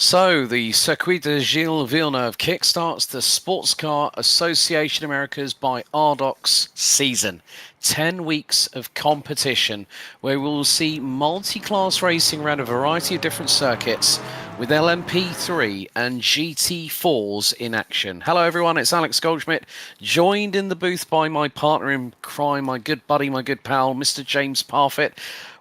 So, the Circuit de Gilles Villeneuve kickstarts the Sportscar Association Americas by RDocs season. 10 weeks of competition where we will see multi-class racing around a variety of different circuits with LMP3 and GT4s in action. Hello everyone, it's Alex Goldschmidt, joined in the booth by my partner in crime, my good buddy, my good pal, Mr. James Parfitt.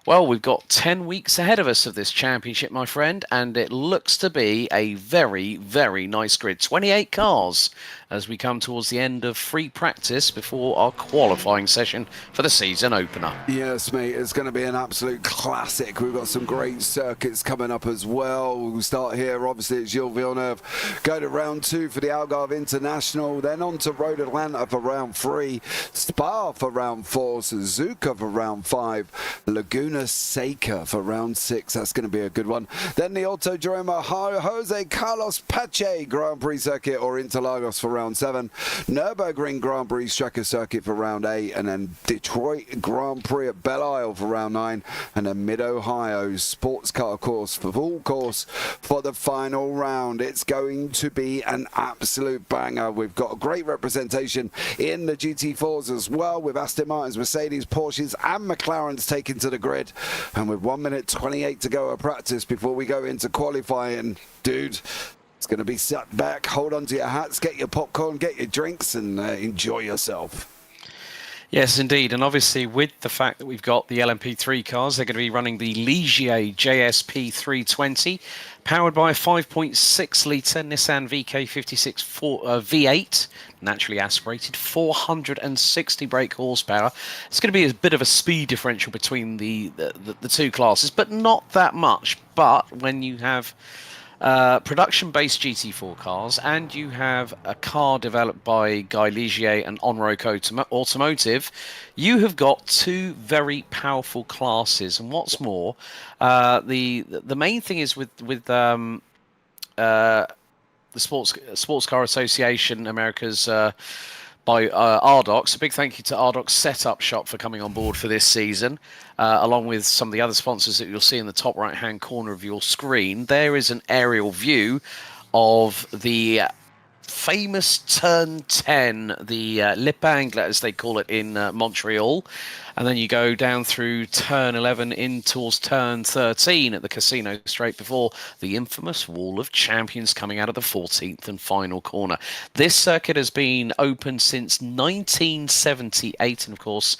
Well, we've got 10 weeks ahead of us of this championship, my friend, and it looks to be a very, very nice grid. 28 cars as we come towards the end of free practice before our qualifying session for the season opener. Yes, mate, it's going to be an absolute classic. We've got some great circuits coming up as well. We'll start here, obviously, at Gilles Villeneuve. Go to round 2 for the Algarve International, then on to Road Atlanta for round 3, Spa for round 4, Suzuka for round 5, Laguna Seca for round 6. That's going to be a good one. Then the Autodromo Jose Carlos Pache Grand Prix circuit or Interlagos for round 7, Nürburgring Grand Prix Strecker circuit for round 8, and then Detroit Grand Prix at Belle Isle for round 9, and then Mid-Ohio Sports Car course for full course for the final round. It's going to be an absolute banger. We've got a great representation in the GT4s as well, with Aston Martins, Mercedes, Porsches and McLarens taken to the grid, and with 1 minute 28 to go of practice before we go into qualifying, dude, it's going to be sat back, hold on to your hats, get your popcorn, get your drinks, and enjoy yourself. Yes, indeed. And obviously, with the fact that we've got the LMP3 cars, they're going to be running the Ligier JSP 320, powered by a 5.6-litre Nissan VK56 V8, naturally aspirated, 460 brake horsepower. It's going to be a bit of a speed differential between the two classes, but not that much. But when you have production-based GT4 cars, and you have a car developed by Guy Ligier and Onroc Automotive, you have got two very powerful classes. And what's more, the main thing is with the Sportscar Association Americas by RDocs. A big thank you to RDocs Setup Shop for coming on board for this season, along with some of the other sponsors that you'll see in the top right-hand corner of your screen. There is an aerial view of the famous Turn 10, the Le Pangle, as they call it in Montreal. And then you go down through Turn 11 in towards Turn 13 at the Casino straight before the infamous Wall of Champions coming out of the 14th and final corner. This circuit has been open since 1978, and of course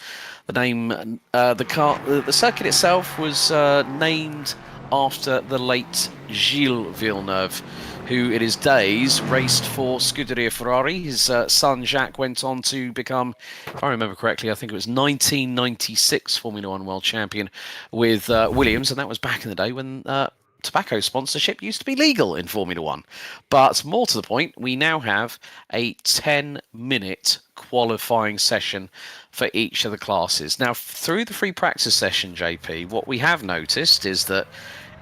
the name, the circuit itself was named after the late Gilles Villeneuve, who in his days raced for Scuderia Ferrari. His son Jacques went on to become, if I remember correctly, I think it was 1996 Formula One world champion with Williams, and that was back in the day when tobacco sponsorship used to be legal in Formula One. But more to the point, we now have a 10-minute qualifying session for each of the classes. Now, through the free practice session, JP, what we have noticed is that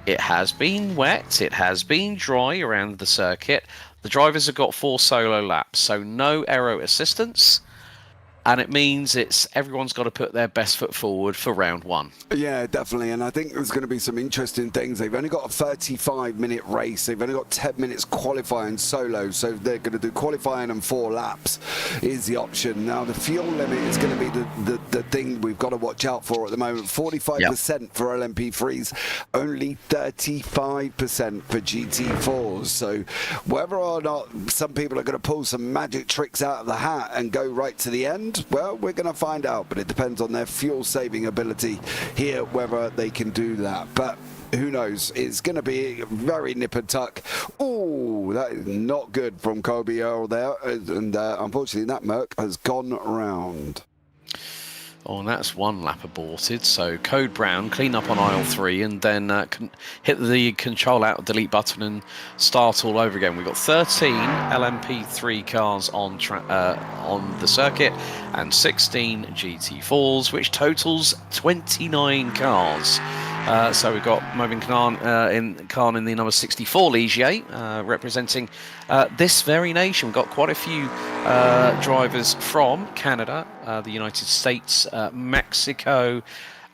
it has been wet, it has been dry around the circuit. The drivers have got 4 solo laps, so no aero assistance. And it means everyone's got to put their best foot forward for round 1. Yeah, definitely. And I think there's going to be some interesting things. They've only got a 35-minute race. They've only got 10 minutes qualifying solo. So they're going to do qualifying and 4 laps is the option. Now, the fuel limit is going to be the thing we've got to watch out for at the moment. 45% for LMP3s, only 35% for GT4s. So whether or not some people are going to pull some magic tricks out of the hat and go right to the end, well, we're going to find out, but it depends on their fuel-saving ability here, whether they can do that. But who knows? It's going to be very nip and tuck. Oh, that is not good from Kobe Earl there, and unfortunately that Merc has gone round. Oh, and that's one lap aborted. So Code Brown, clean up on aisle 3, and then hit the control out delete button and start all over again. We've got 13 LMP3 cars on the circuit and 16 GT4s, which totals 29 cars. So we've got Movin Khan in the number 64 Ligier, representing this very nation. We've got quite a few drivers from Canada, the United States, Mexico,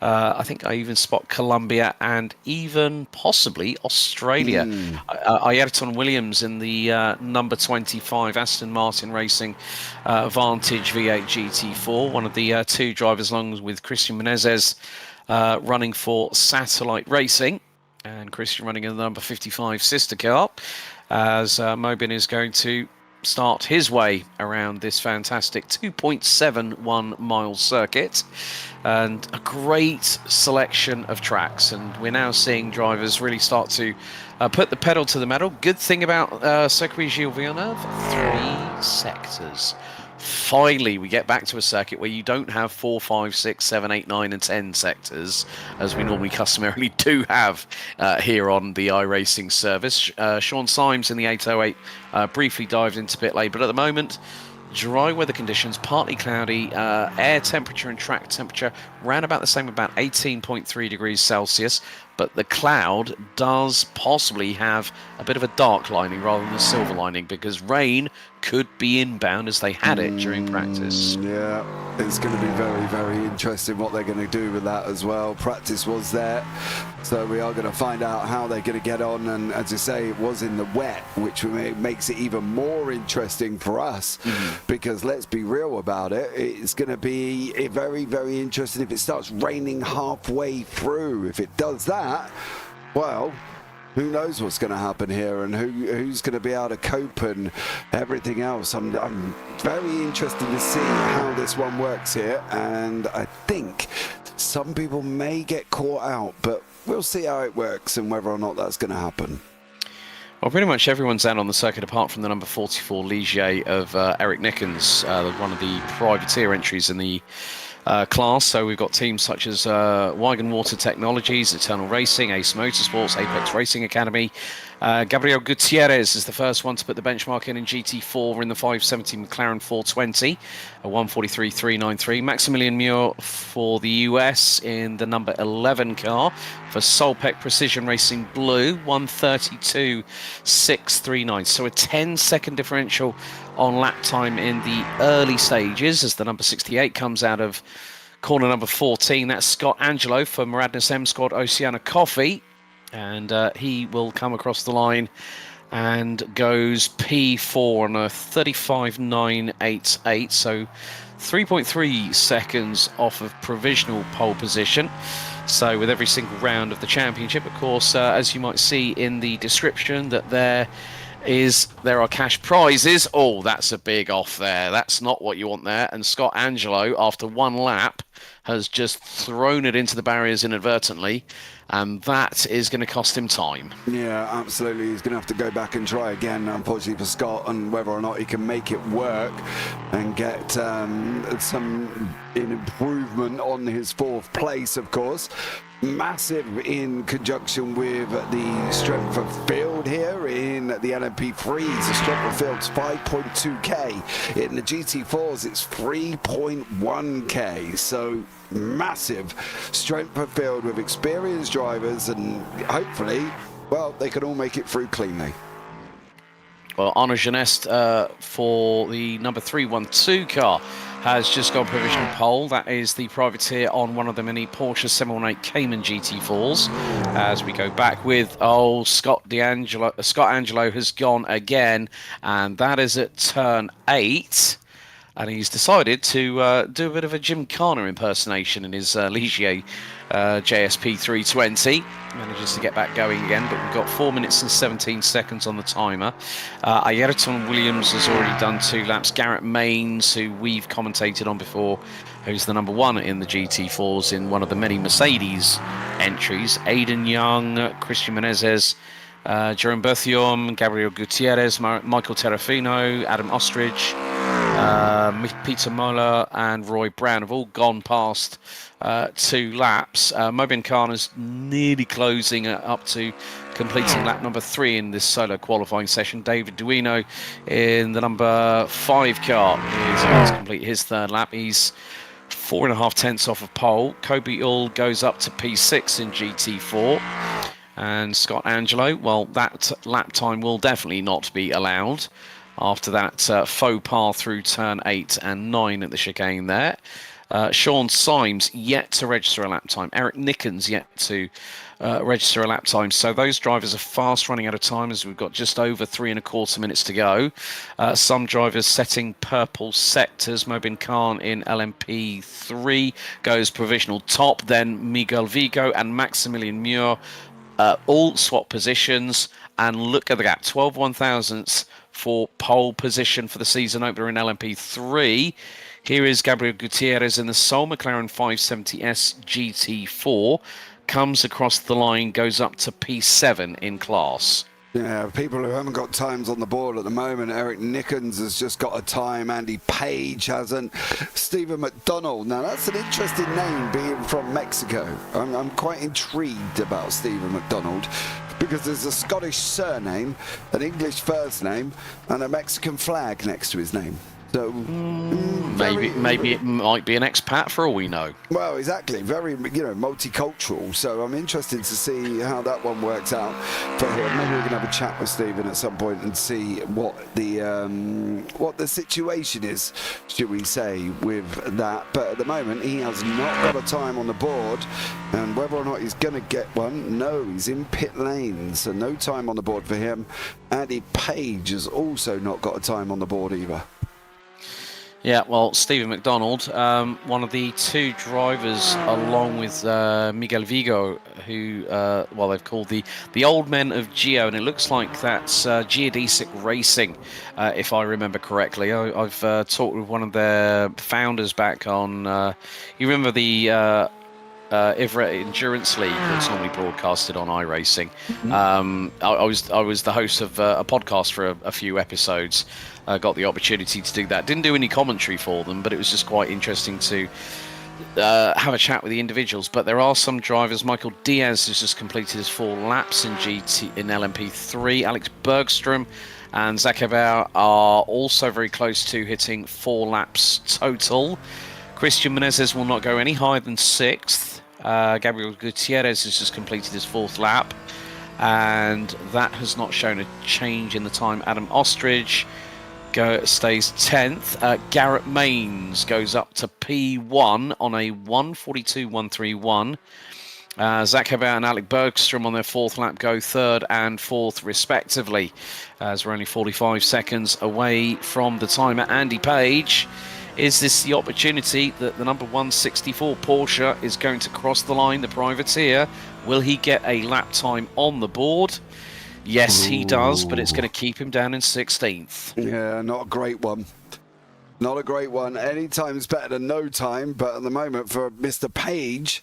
I think I even spot Colombia and even possibly Australia. Ayrton Williams in the number 25 Aston Martin Racing Vantage V8 GT4, one of the two drivers along with Christian Menezes running for Satellite Racing, and Christian running in the number 55 sister car, as Mobin is going to start his way around this fantastic 2.71 mile circuit, and a great selection of tracks. And we're now seeing drivers really start to put the pedal to the metal. Good thing about Circuit Gilles Villeneuve, 3 sectors. Finally, we get back to a circuit where you don't have 4, 5, 6, 7, 8, 9, and 10 sectors, as we normally customarily do have here on the iRacing service. Sean Symes in the 808 briefly dived into pit lane, but at the moment, dry weather conditions, partly cloudy, air temperature and track temperature ran about the same, about 18.3 degrees Celsius, but the cloud does possibly have a bit of a dark lining rather than a silver lining, because rain could be inbound as they had it during practice. Yeah, it's going to be very, very interesting what they're going to do with that as well. Practice was there, so we are going to find out how they're going to get on. And as you say, it was in the wet, which makes it even more interesting for us, because let's be real about it, it's going to be very, very interesting if it starts raining halfway through. If it does that, well, who knows what's going to happen here, and who's going to be able to cope and everything else. I'm very interested to see how this one works here, and I think some people may get caught out, but we'll see how it works and whether or not that's going to happen. Well, pretty much everyone's out on the circuit apart from the number 44 Ligier of Eric Nickens, one of the privateer entries in the class. So we've got teams such as Wigan Water Technologies, Eternal Racing, Ace Motorsports, Apex Racing Academy. Gabriel Gutierrez is the first one to put the benchmark in GT4 in the 570 McLaren 420, a 143.393. Maximilian Muir for the US in the number 11 car for Solpec Precision Racing Blue, 132.639. So a 10-second differential on lap time in the early stages as the number 68 comes out of corner number 14. That's Scott Angelo for Maradness M Squad Oceana Coffee, and he will come across the line and goes P4 on a 35.988, so 3.3 seconds off of provisional pole position. So with every single round of the championship, of course, as you might see in the description, that there are cash prizes. Oh, that's a big off there. That's not what you want there. And Scott Angelo, after one lap, has just thrown it into the barriers inadvertently, and that is going to cost him time. Yeah, absolutely. He's going to have to go back and try again, unfortunately for Scott, and whether or not he can make it work and get some improvement on his 4th place, of course. Massive in conjunction with the strength of field here in the LMP3s. The strength of field's 5.2k. In the GT4s, it's 3.1k. So massive strength of field with experienced drivers, and hopefully, well, they can all make it through cleanly. Well, Arnaud Genest for the number 312 car has just gone provisional pole. That is the privateer on one of the many Porsche 718 Cayman GT4s. As we go back with Scott Angelo has gone again, and that is at turn 8. And he's decided to do a bit of a Jim Garner impersonation in his Ligier JSP 320. Manages to get back going again, but we've got 4 minutes and 17 seconds on the timer. Ayrton Williams has already done 2 laps. Garrett Maines, who we've commentated on before, who's the number 1 in the GT4s in one of the many Mercedes entries. Aidan Young, Christian Menezes, Jerome Berthiaume, Gabriel Gutierrez, Michael Terrafino, Adam Ostrich, Peter Moller and Roy Brown have all gone past 2 laps. Mobin Khan is nearly closing up to completing lap number 3 in this solo qualifying session. David Duino in the number 5 car is about to complete his 3rd lap. He's 4.5 tenths off of pole. Kobe Ull goes up to P6 in GT4. And Scott Angelo, well, that lap time will definitely not be allowed after that faux pas through turn 8 and 9 at the chicane there. Sean Symes yet to register a lap time. Eric Nickens yet to register a lap time. So those drivers are fast running out of time, as we've got just over 3.25 minutes to go. Some drivers setting purple sectors. Mobin Khan in LMP3 goes provisional top. Then Miguel Vigo and Maximilian Muir all swap positions. And look at the gap, 12 1,000ths for pole position for the season opener in LMP3. Here is Gabriel Gutierrez in the Sol McLaren 570S GT4. Comes across the line, goes up to P7 in class. Yeah, people who haven't got times on the board at the moment. Eric Nickens has just got a time. Andy Page hasn't. Stephen McDonald. Now, that's an interesting name, being from Mexico. I'm quite intrigued about Stephen McDonald, because there's a Scottish surname, an English first name, and a Mexican flag next to his name. So maybe it might be an expat for all we know. Well, exactly. Very, multicultural. So I'm interested to see how that one works out for him. Maybe we can have a chat with Stephen at some point and see what the situation is, should we say, with that. But at the moment, he has not got a time on the board, and whether or not he's going to get one, no, he's in pit lane, so no time on the board for him. Andy Page has also not got a time on the board either. Yeah, well, Stephen McDonald, one of the two drivers, along with Miguel Vigo, who, they've called the old men of Geo, and it looks like that's Geodesic Racing, if I remember correctly. I've talked with one of their founders back on, you remember the Ivra Endurance League that's normally broadcasted on iRacing. I was the host of a podcast for a few episodes. Got the opportunity to do that. Didn't do any commentary for them, but it was just quite interesting to have a chat with the individuals. But there are some drivers. Michael Diaz has just completed his 4 laps in LMP3. Alex Bergstrom and Zach Hebert are also very close to hitting 4 laps total. Christian Menezes will not go any higher than 6th. Gabriel Gutierrez has just completed his 4th lap, and that has not shown a change in the time. Adam Ostrich stays 10th. Garrett Mains goes up to P1 on a 1:42.131. Zach Hebert and Alec Bergstrom on their 4th lap go 3rd and 4th respectively, as we're only 45 seconds away from the timer. Andy Page, is this the opportunity that the number 164 Porsche is going to cross the line, the privateer? Will he get a lap time on the board? Yes, he does, but it's going to keep him down in 16th. Yeah, not a great one. Not a great one. Any time is better than no time, but at the moment for Mr. Page,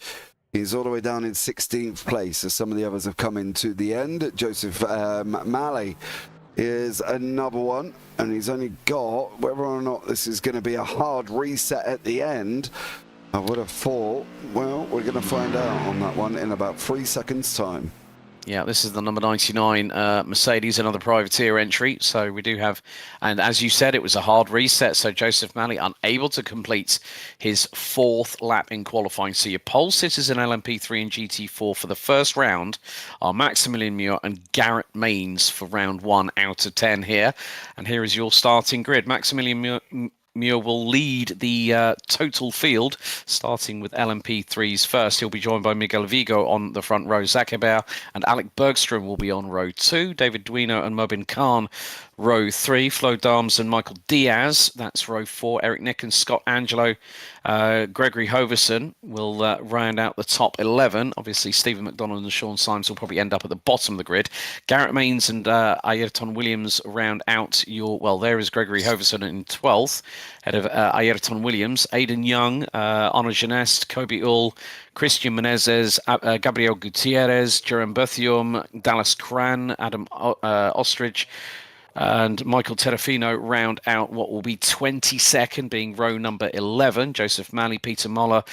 he's all the way down in 16th place, as some of the others have come into the end. Joseph Malley is another one, and he's only got, whether or not this is going to be a hard reset at the end, I would have thought, well, we're going to find out on that one in about 3 seconds' time. Yeah, this is the number 99 Mercedes, another privateer entry. So we do have, and as you said, it was a hard reset. So Joseph Malley unable to complete his 4th lap in qualifying. So your pole sitters in LMP3 and GT4 for the first round are Maximilian Muir and Garrett Mains for round 1 out of 10 here. And here is your starting grid. Maximilian Muir will lead the total field, starting with LMP3's first. He'll be joined by Miguel Vigo on the front row. Zach Hebert and Alec Bergstrom will be on row 2. David Duino and Mobin Khan, row 3. Flo Dams and Michael Diaz, that's row 4. Eric Nick and Scott Angelo, Gregory Hoverson will round out the top 11. Obviously, Stephen McDonald and Sean Symes will probably end up at the bottom of the grid. Garrett Mains and Ayrton Williams round out your... Well, there is Gregory Hoverson in 12th, ahead of Ayrton Williams. Aidan Young, Arnaud Genest, Kobe Ull, Christian Menezes, Gabriel Gutierrez, Jerome Berthium, Dallas Cran, Adam Ostrich, and Michael Terrafino round out what will be 22nd, being row number 11. Joseph Malley, Peter Moller,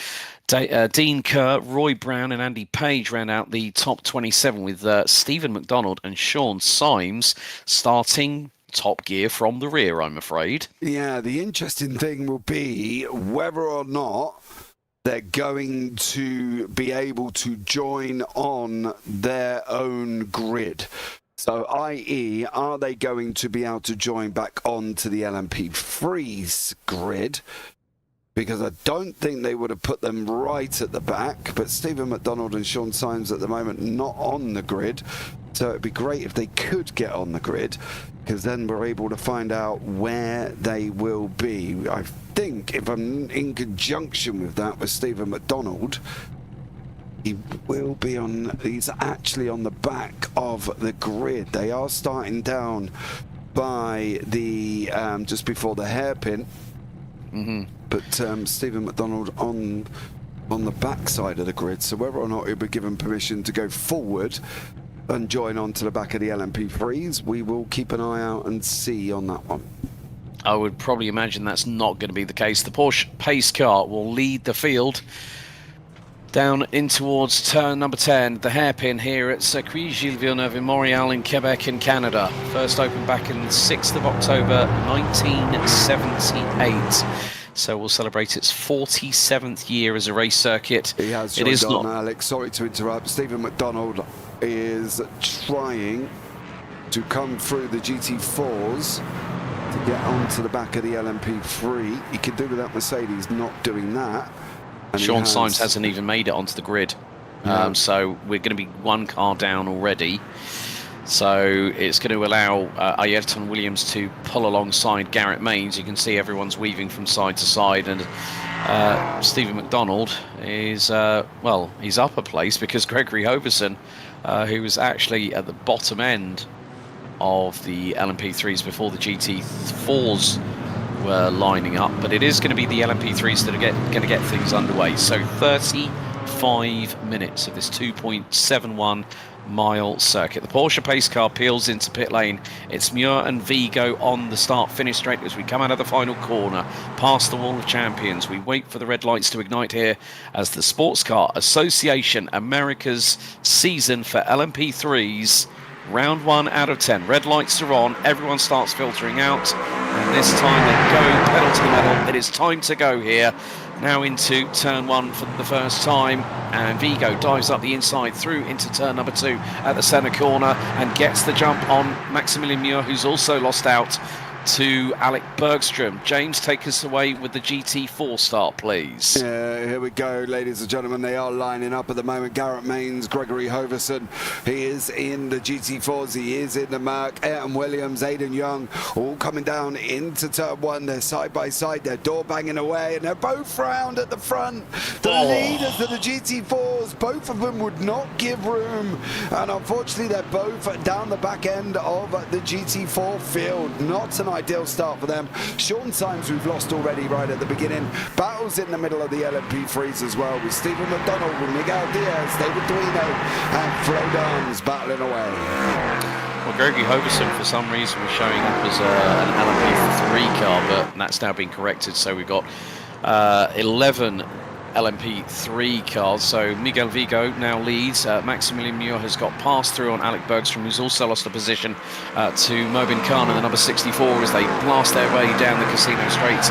Dean Kerr, Roy Brown and Andy Page round out the top 27, with Stephen McDonald and Sean Symes starting top gear from the rear, I'm afraid. Yeah, the interesting thing will be whether or not they're going to be able to join on their own grid. So, i.e., are they going to be able to join back onto the LMP3's grid? because I don't think they would have put them right at the back. But Stephen McDonald and Sean Symes at the moment not on the grid. So it'd be great if they could get on the grid, because then we're able to find out where they will be. I think if I'm in conjunction with that with Stephen McDonald, he will be on, he's actually on the back of the grid. They are starting down by the, just before the hairpin. But Stephen McDonald on the back side of the grid. So whether or not he'll be given permission to go forward and join on to the back of the LMP3s, we will keep an eye out and see on that one. I would probably imagine that's not going to be the case. The Porsche pace car will lead the field down in towards turn number 10, the hairpin here at Circuit Gilles Villeneuve in Montreal in Quebec in Canada. First opened back in the 6th of October 1978. So we'll celebrate its 47th year as a race circuit. He has joined on, Alex. Sorry to interrupt. Stephen McDonald is trying to come through the GT4s to get onto the back of the LMP3. He can do without Mercedes not doing that. And Sean Symes hasn't even made it onto the grid. So we're going to be one car down already. So it's going to allow Ayrton Williams to pull alongside Garrett Mains. You can see everyone's weaving from side to side, and Stephen McDonald is, well, he's up a place because Gregory Hoverson, who was actually at the bottom end of the LMP3s before the GT4s were lining up, but it is going to be the LMP3s that are going to get things underway. So 35 minutes of this 2.71 mile circuit. The Porsche pace car peels into pit lane. It's Muir and Vigo on the start-finish straight as we come out of the final corner, past the wall of champions. We wait for the red lights to ignite here as the Sportscar Association Americas season for LMP3s. Round 1 out of 10. Red lights are on. Everyone starts filtering out. And this time they go pedal to the metal. It is time to go here. Now into turn 1 for the first time. And Vigo dives up the inside through into turn number 2 at the centre corner and gets the jump on Maximilian Muir, who's also lost out to Alec Bergstrom. James, take us away with the GT4 start, please. Yeah, here we go, ladies and gentlemen. They are lining up at the moment. Garrett Mains, Gregory Hoverson. He is in the GT4s. He is in the Merc. Ayrton Williams, Aidan Young, all coming down into turn 1. They're side by side. They're door banging away, and they're both round at the front. The leaders of the GT4s, both of them would not give room. And unfortunately, they're both down the back end of the GT4 field. Not an ideal start for them. Sean Symes, we've lost already right at the beginning. Battles in the middle of the LMP3s as well, with Stephen McDonald, with Miguel Diaz, David Duino, and Flo Downs battling away. Well, Gregory Hoverson, for some reason, was showing up as an LMP3 car, but that's now been corrected. So we've got 11 LMP3 cars. So Miguel Vigo now leads. Maximilian Muir has got passed through on Alec Bergstrom, who's also lost a position to Mobin Khan in the number 64 as they blast their way down the Casino Straight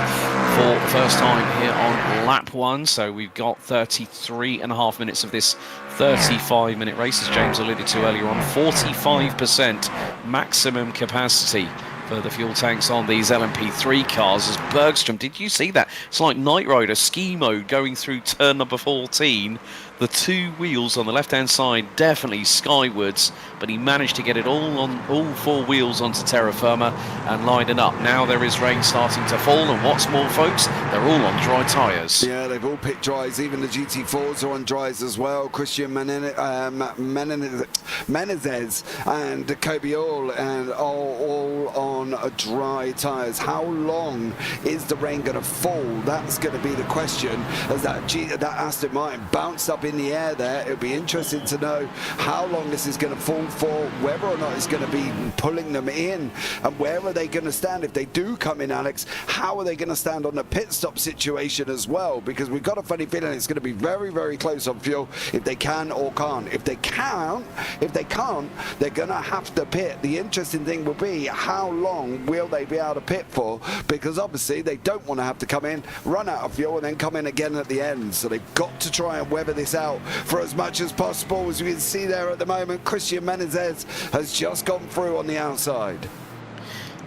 for the first time here on lap 1. So we've got 33.5 minutes of this 35-minute race, as James alluded to earlier on. 45% maximum capacity for the fuel tanks on these LMP3 cars. As Bergstrom, did you see that? It's like Knight Rider ski mode going through turn number 14. The two wheels on the left-hand side definitely skywards, but he managed to get it all 4 wheels onto terra firma and line it up. Now there is rain starting to fall, and what's more, folks, they're all on dry tyres. Yeah, they've all picked dries. Even the GT4s are on dries as well. Christian Menezes and Kobe All and all on dry tyres. How long is the rain going to fall? That's going to be the question, as that Aston Martin bounced up in the air there. It'll be interesting to know how long this is going to fall for, whether or not it's going to be pulling them in, and where are they going to stand if they do come in, Alex. How are they going to stand on the pit stop situation as well? Because we've got a funny feeling it's going to be very, very close on fuel if they can or can't. If they can't, they're going to have to pit. The interesting thing will be how long will they be able to pit for, because obviously they don't want to have to come in, run out of fuel, and then come in again at the end. So they've got to try and weather this out for as much as possible. As you can see there at the moment, Christian Menezes has just gone through on the outside.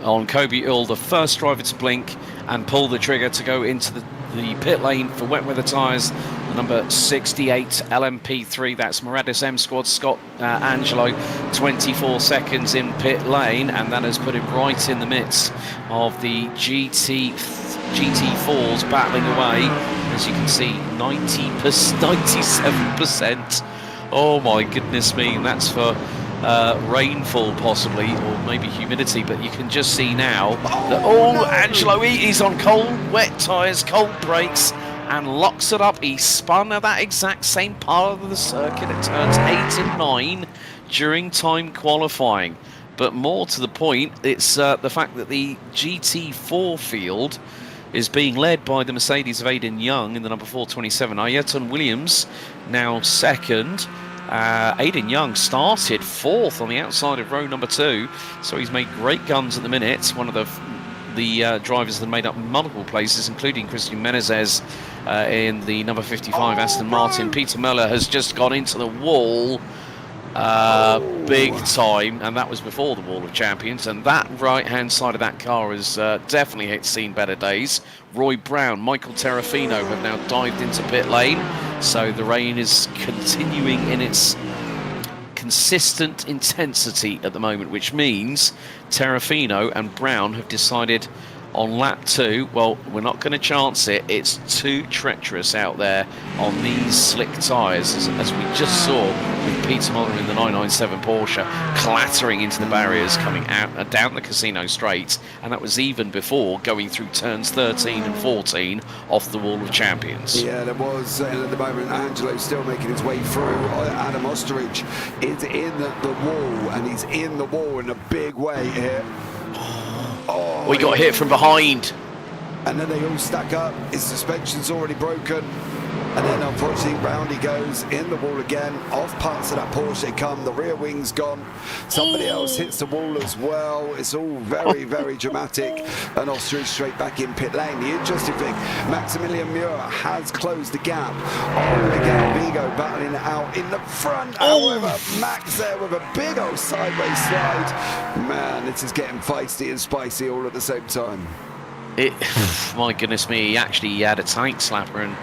on Kobe Earl, the first driver to blink and pull the trigger to go into the pit lane for wet weather tyres. Number 68 LMP3, that's Moradis M Squad, Scott Angelo, 24 seconds in pit lane, and that has put him right in the midst of the GT4s battling away. As you can see, 97%. Oh my goodness me, and that's for rainfall possibly, or maybe humidity, but you can just see now that Angelo, he's on cold wet tyres, cold brakes, and locks it up. He spun at that exact same part of the circuit at turns 8 and 9 during time qualifying. But more to the point, it's the fact that the GT4 field is being led by the Mercedes of Aidan Young in the number 427. Ayrton Williams now second. Aidan Young started fourth on the outside of row number 2, so he's made great guns at the minute. One of the drivers that made up multiple places, including Christian Menezes in the number 55 Aston Martin. Peter Muller has just gone into the wall big time, and that was before the Wall of Champions, and that right hand side of that car has definitely seen better days. Roy Brown, Michael Terrafino have now dived into pit lane, so the rain is continuing in its consistent intensity at the moment, which means Terrafino and Brown have decided on lap 2, well, we're not going to chance it. It's too treacherous out there on these slick tyres, as we just saw with Peter Muller in the 997 Porsche clattering into the barriers coming out and down the Casino Straight, and that was even before going through turns 13 and 14 off the Wall of Champions. Yeah, there was, and at the moment Angelo's still making his way through. Adam Osterich is in the wall, and he's in the wall in a big way here. Oh, we got hit from behind. And then they all stack up. His suspension's already broken. And then unfortunately round he goes in the wall again. Off parts of that Porsche they come. The rear wing's gone. Somebody else hits the wall as well. It's all very, very dramatic. And Ostrich straight back in pit lane. The interesting thing, Maximilian Muir has closed the gap on Miguel Vigo battling it out in the front. However, Max there with a big old sideways slide. Man, this is getting feisty and spicy all at the same time. My goodness me, he actually had a tank slapper, and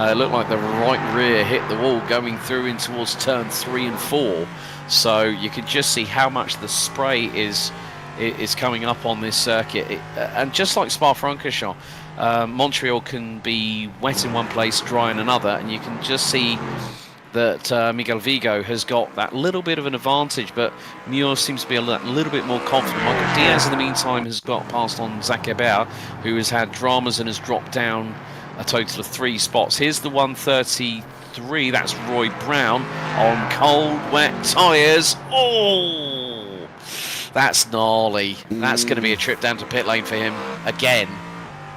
it looked like the right rear hit the wall going through in towards turn 3 and 4. So you can just see how much the spray is coming up on this circuit. And just like Spa-Francorchamps, Montreal can be wet in one place, dry in another, and you can just see that Miguel Vigo has got that little bit of an advantage, but Muir seems to be a little bit more confident. Michael Diaz, in the meantime, has got past on Zach Hebert, who has had dramas and has dropped down a total of 3 spots. Here's the 133, that's Roy Brown on cold, wet tyres. Oh, that's gnarly. That's going to be a trip down to pit lane for him again.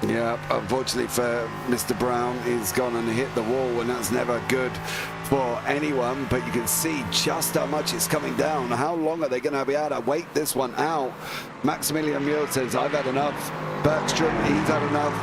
Yeah, unfortunately for Mr. Brown, he's gone and hit the wall, and that's never good for anyone. But you can see just how much it's coming down. How long are they going to be able to wait this one out? Maximilian Muir says, I've had enough. Bergstrom, he's had enough.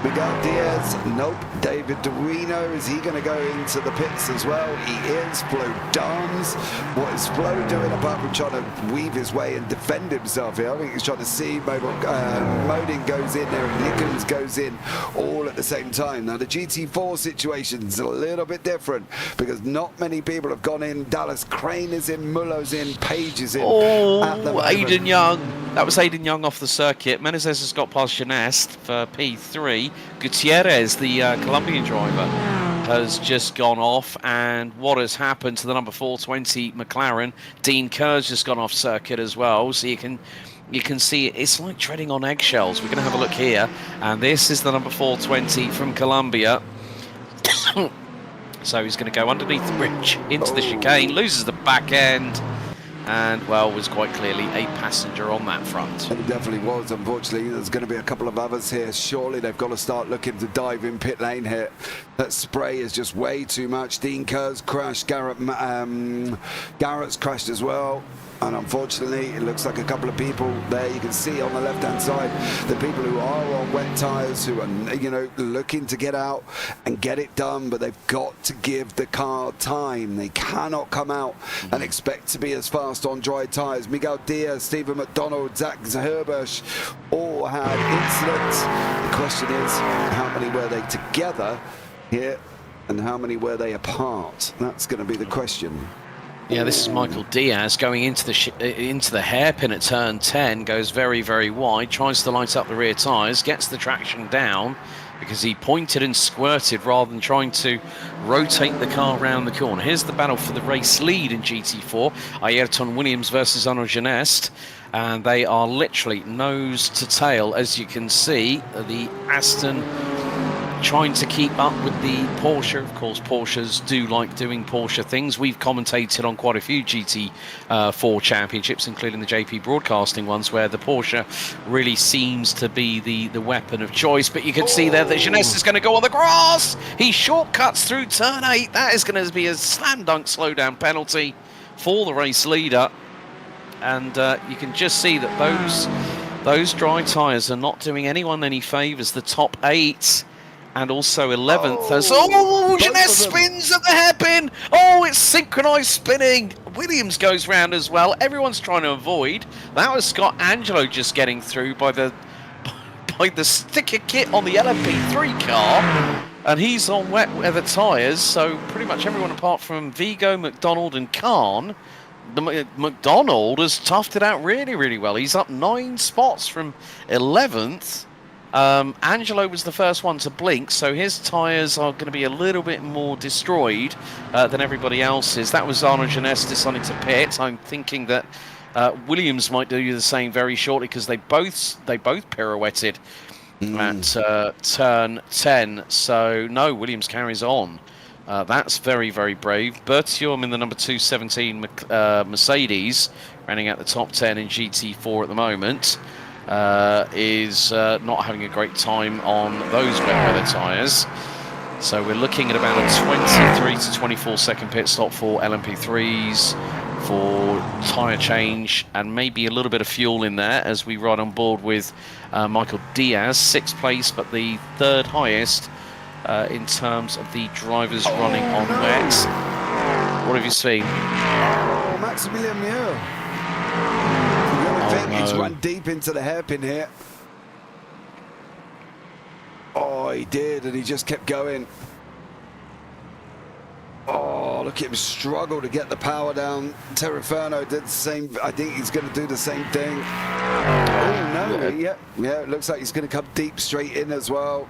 Miguel Diaz, nope. David Dorino, is he going to go into the pits as well? He is. Flo Dams. What is Flo doing apart from trying to weave his way and defend himself here? I think he's trying to see. Modin goes in there, and Nickens goes in all at the same time. Now the GT4 situation's a little bit different because not many people have gone in. Dallas Crane is in, Muller's in, Page is in. Oh, Aidan Young. That was Aidan Young off the circuit. Menezes has got past Janest for P3. Gutierrez, the Colombian driver, has just gone off, and what has happened to the number 420 McLaren? Dean Kerr's just gone off circuit as well, so you can see it's like treading on eggshells. We're going to have a look here, and this is the number 420 from Colombia. So he's going to go underneath the bridge into the chicane, loses the back end, and, well, was quite clearly a passenger on that front. It definitely was. Unfortunately, there's going to be a couple of others here. Surely they've got to start looking to dive in pit lane here. That spray is just way too much. Dean Kerr's crashed. Garrett's crashed as well. And unfortunately, it looks like a couple of people there, you can see on the left-hand side, the people who are on wet tyres, who are, you know, looking to get out and get it done, but they've got to give the car time. They cannot come out and expect to be as fast on dry tyres. Miguel Diaz, Stephen McDonald, Zach Herbush all had incidents. The question is, how many were they together here and how many were they apart? That's going to be the question. Yeah, this is Michael Diaz going into the hairpin at turn 10, goes very, very wide, tries to light up the rear tyres, gets the traction down because he pointed and squirted rather than trying to rotate the car around the corner. Here's the battle for the race lead in GT4, Ayrton Williams versus Arnaud Genest, and they are literally nose to tail, as you can see. The Aston trying to keep up with the Porsche. Of course, Porsches do like doing Porsche things. We've commentated on quite a few GT4 championships, including the JPBroadcasting ones, where the Porsche really seems to be the weapon of choice. But you can see there that Genest is going to go on the grass. He shortcuts through turn 8. That is going to be a slam dunk slowdown penalty for the race leader. And you can just see that those dry tyres are not doing anyone any favours. The top 8 and also 11th. Genest spins at the hairpin. Oh, it's synchronised spinning. Williams goes round as well. Everyone's trying to avoid. That was Scott Angelo just getting through by the sticker kit on the LMP3 car. And he's on wet weather tyres, so pretty much everyone apart from Vigo, McDonald and Khan. McDonald has toughed it out really, really well. He's up 9 spots from 11th. Angelo was the first one to blink, so his tyres are going to be a little bit more destroyed than everybody else's. That was Arnaud Genest deciding to pit. I'm thinking that Williams might do the same very shortly because they both pirouetted at turn 10. So no, Williams carries on. That's very, very brave. Bertium in the number 217 Mercedes, running at the top 10 in GT4 at the moment. Is not having a great time on those wet weather tyres. So we're looking at about a 23 to 24 second pit stop for LMP3s for tyre change and maybe a little bit of fuel in there as we ride on board with Michael Diaz, 6th place, but the 3rd highest in terms of the drivers running on wet. What have you seen? Oh, Maximilian Muir. He's run deep into the hairpin here. Oh, he did, and he just kept going. Oh, look at him struggle to get the power down. Terraferno did the same. I think he's going to do the same thing. Oh, no. Yeah, it looks like he's going to come deep straight in as well.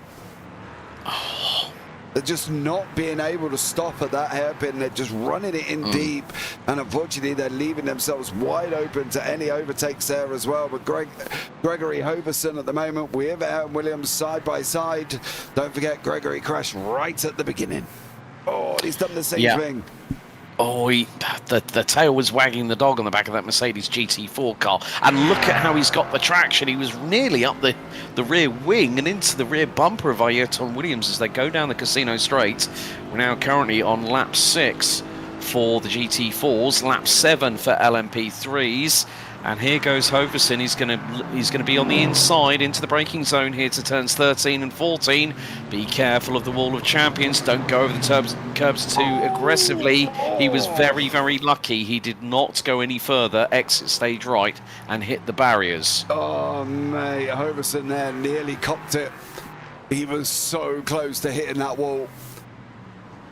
They're just not being able to stop at that hairpin. They're just running it in deep. And unfortunately, they're leaving themselves wide open to any overtakes there as well. But Gregory Hoverson at the moment with Aaron Williams side by side. Don't forget, Gregory crashed right at the beginning. Oh, he's done the same thing. Oh, the tail was wagging the dog on the back of that Mercedes GT4 car. And look at how he's got the traction. He was nearly up the rear wing and into the rear bumper of Ayrton Williams as they go down the Casino Straight. We're now currently on lap 6 for the GT4s, lap 7 for LMP3s. And here goes Hoverson. He's going to be on the inside into the braking zone here to turns 13 and 14. Be careful of the wall of champions. Don't go over the curbs too aggressively. He was very, very lucky. He did not go any further. Exit stage right and hit the barriers. Oh, mate. Hoverson there nearly copped it. He was so close to hitting that wall.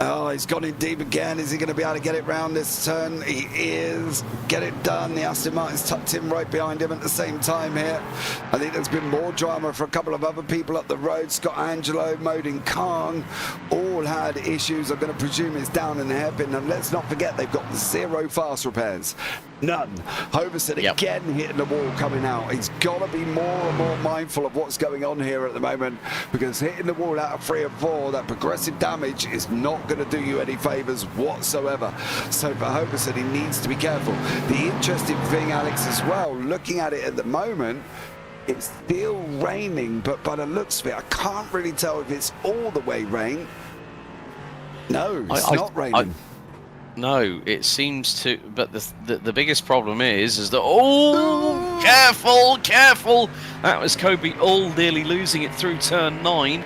Oh, he's gone in deep again. Is he going to be able to get it round this turn? He is. Get it done. The Aston Martin's tucked in right behind him at the same time here. I think there's been more drama for a couple of other people up the road. Scott Angelo, Modin Khan, all had issues. I'm going to presume it's down in the hairpin. And let's not forget, they've got 0 fast repairs. None. Hoverson again hitting the wall coming out. He's got to be more and more mindful of what's going on here at the moment, because hitting the wall out of 3 and 4, that progressive damage is not going to do you any favours whatsoever. So for Hoverson, he needs to be careful. The interesting thing, Alex, as well, looking at it at the moment, it's still raining, but by the looks of it, I can't really tell if it's all the way rain. No, it's not raining. No, it seems to, but the biggest problem is that, oh, careful. That was Kobe All nearly losing it through turn 9.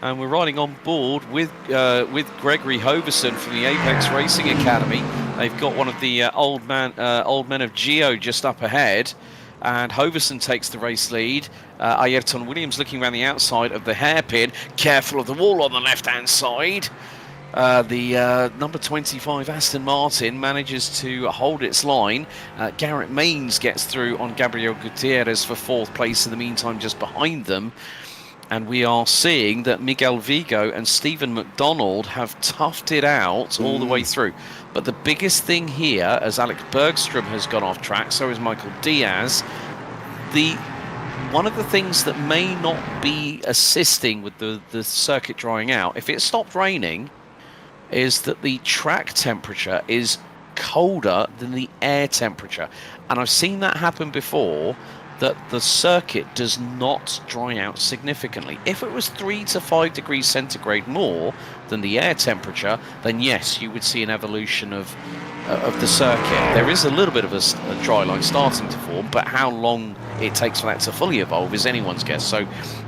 And we're riding on board with Gregory Hoverson from the Apex Racing Academy. They've got one of the old men of Geo just up ahead. And Hoverson takes the race lead. Ayrton Williams looking around the outside of the hairpin. Careful of the wall on the left-hand side. The number 25 Aston Martin manages to hold its line. Garrett Maines gets through on Gabriel Gutierrez for 4th place in the meantime just behind them. And we are seeing that Miguel Vigo and Stephen McDonald have toughed it out all the way through. But the biggest thing here, as Alex Bergstrom has gone off track, so is Michael Diaz. One of the things that may not be assisting with the circuit drying out, if it stopped raining, is that the track temperature is colder than the air temperature. And I've seen that happen before, that the circuit does not dry out significantly. If it was 3 to 5 degrees centigrade more than the air temperature, then yes, you would see an evolution of the circuit. There is a little bit of a dry line starting to form, but how long it takes for that to fully evolve is anyone's guess. So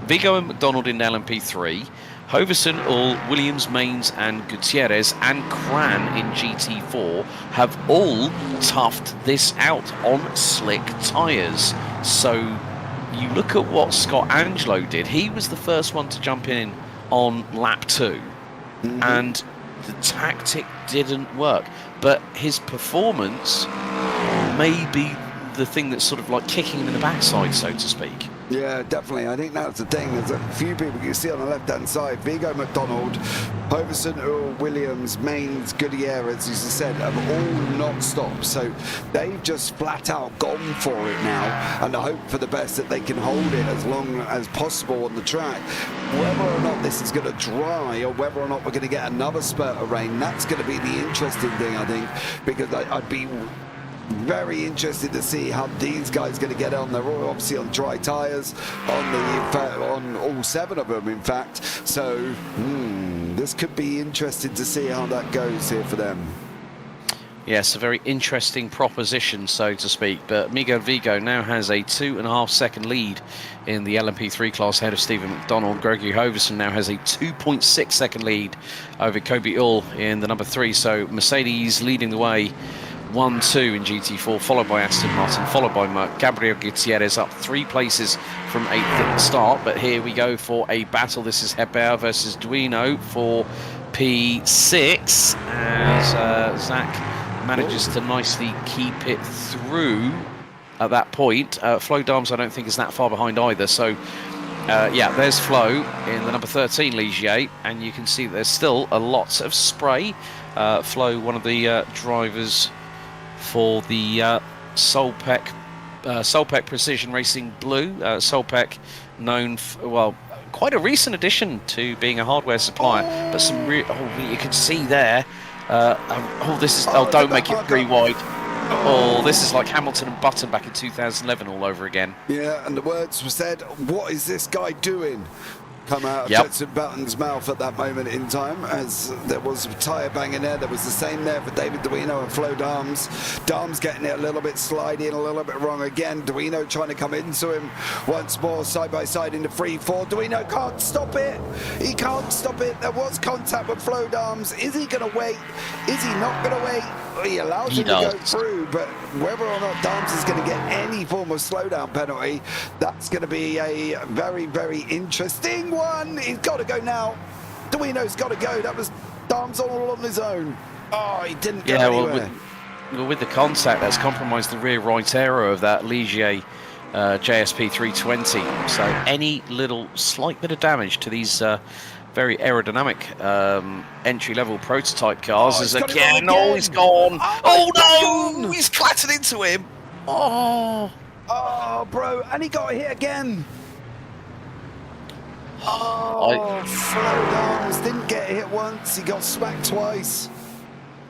Vigo and McDonald in LMP3, Hoverson, All, Williams, Maines and Gutierrez and Cran in GT4 have all toughed this out on slick tyres. So you look at what Scott Angelo did. He was the first one to jump in on lap 2 and the tactic didn't work. But his performance may be the thing that's sort of like kicking him in the backside, so to speak. Yeah, definitely. I think that's the thing. There's a few people you see on the left-hand side. Vigo McDonald, Hoverson, Earl, Williams, Maines, Gutierrez, as you said, have all not stopped. So they've just flat out gone for it now. And I hope for the best that they can hold it as long as possible on the track. Whether or not this is going to dry or whether or not we're going to get another spurt of rain, that's going to be the interesting thing, I think, because I'd be very interested to see how these guys are going to get on. They're all obviously on dry tyres, on all 7 of them, in fact. So this could be interesting to see how that goes here for them. Yes, a very interesting proposition, so to speak. But Miguel Vigo now has a 2.5 second lead in the LMP3 class ahead of Stephen McDonald. Gregory Hoverson now has a 2.6 second lead over Kobe Ull in the number 3. So Mercedes leading the way 1-2 in GT4, followed by Aston Martin, followed by Merc. Gabriel Gutierrez up 3 places from 8th at the start. But here we go for a battle. This is Hebert versus Duino for P6 as Zach manages to nicely keep it through at that point. Flo Dams I don't think is that far behind either. So yeah, there's Flo in the number 13 Ligier, and you can see that there's still a lot of spray. Flo, one of the drivers for the Solpec Precision Racing Blue. Solpec known well, quite a recent addition to being a hardware supplier, but some you can see there. This is don't make it 3 wide. Oh, this is like Hamilton and Button back in 2011 all over again. Yeah, and the words were said, "What is this guy doing?" Come out of Jetson Button's mouth at that moment in time, as there was a tyre banging there. There was the same there for David Duino and Flo Dams. Dams getting it a little bit sliding, a little bit wrong again. Duino trying to come into him once more, side by side into 3-4. Duino can't stop it. He can't stop it. There was contact with Flo Dams. Is he going to wait? Is he not going to wait? He allows him to go through, but whether or not Dams is going to get any form of slowdown penalty, that's going to be a very, very interesting one. He's got to go now. Duino's got to go. That was Dams all on his own. Oh, he didn't go anywhere. Well, with the contact, that's compromised the rear right aero of that Ligier JSP 320. So any little slight bit of damage to these very aerodynamic entry-level prototype cars is again. Oh, he's gone. Oh no, he's clattered into him. Oh, bro, and he got hit again. Flo Dams didn't get hit once, he got smacked twice.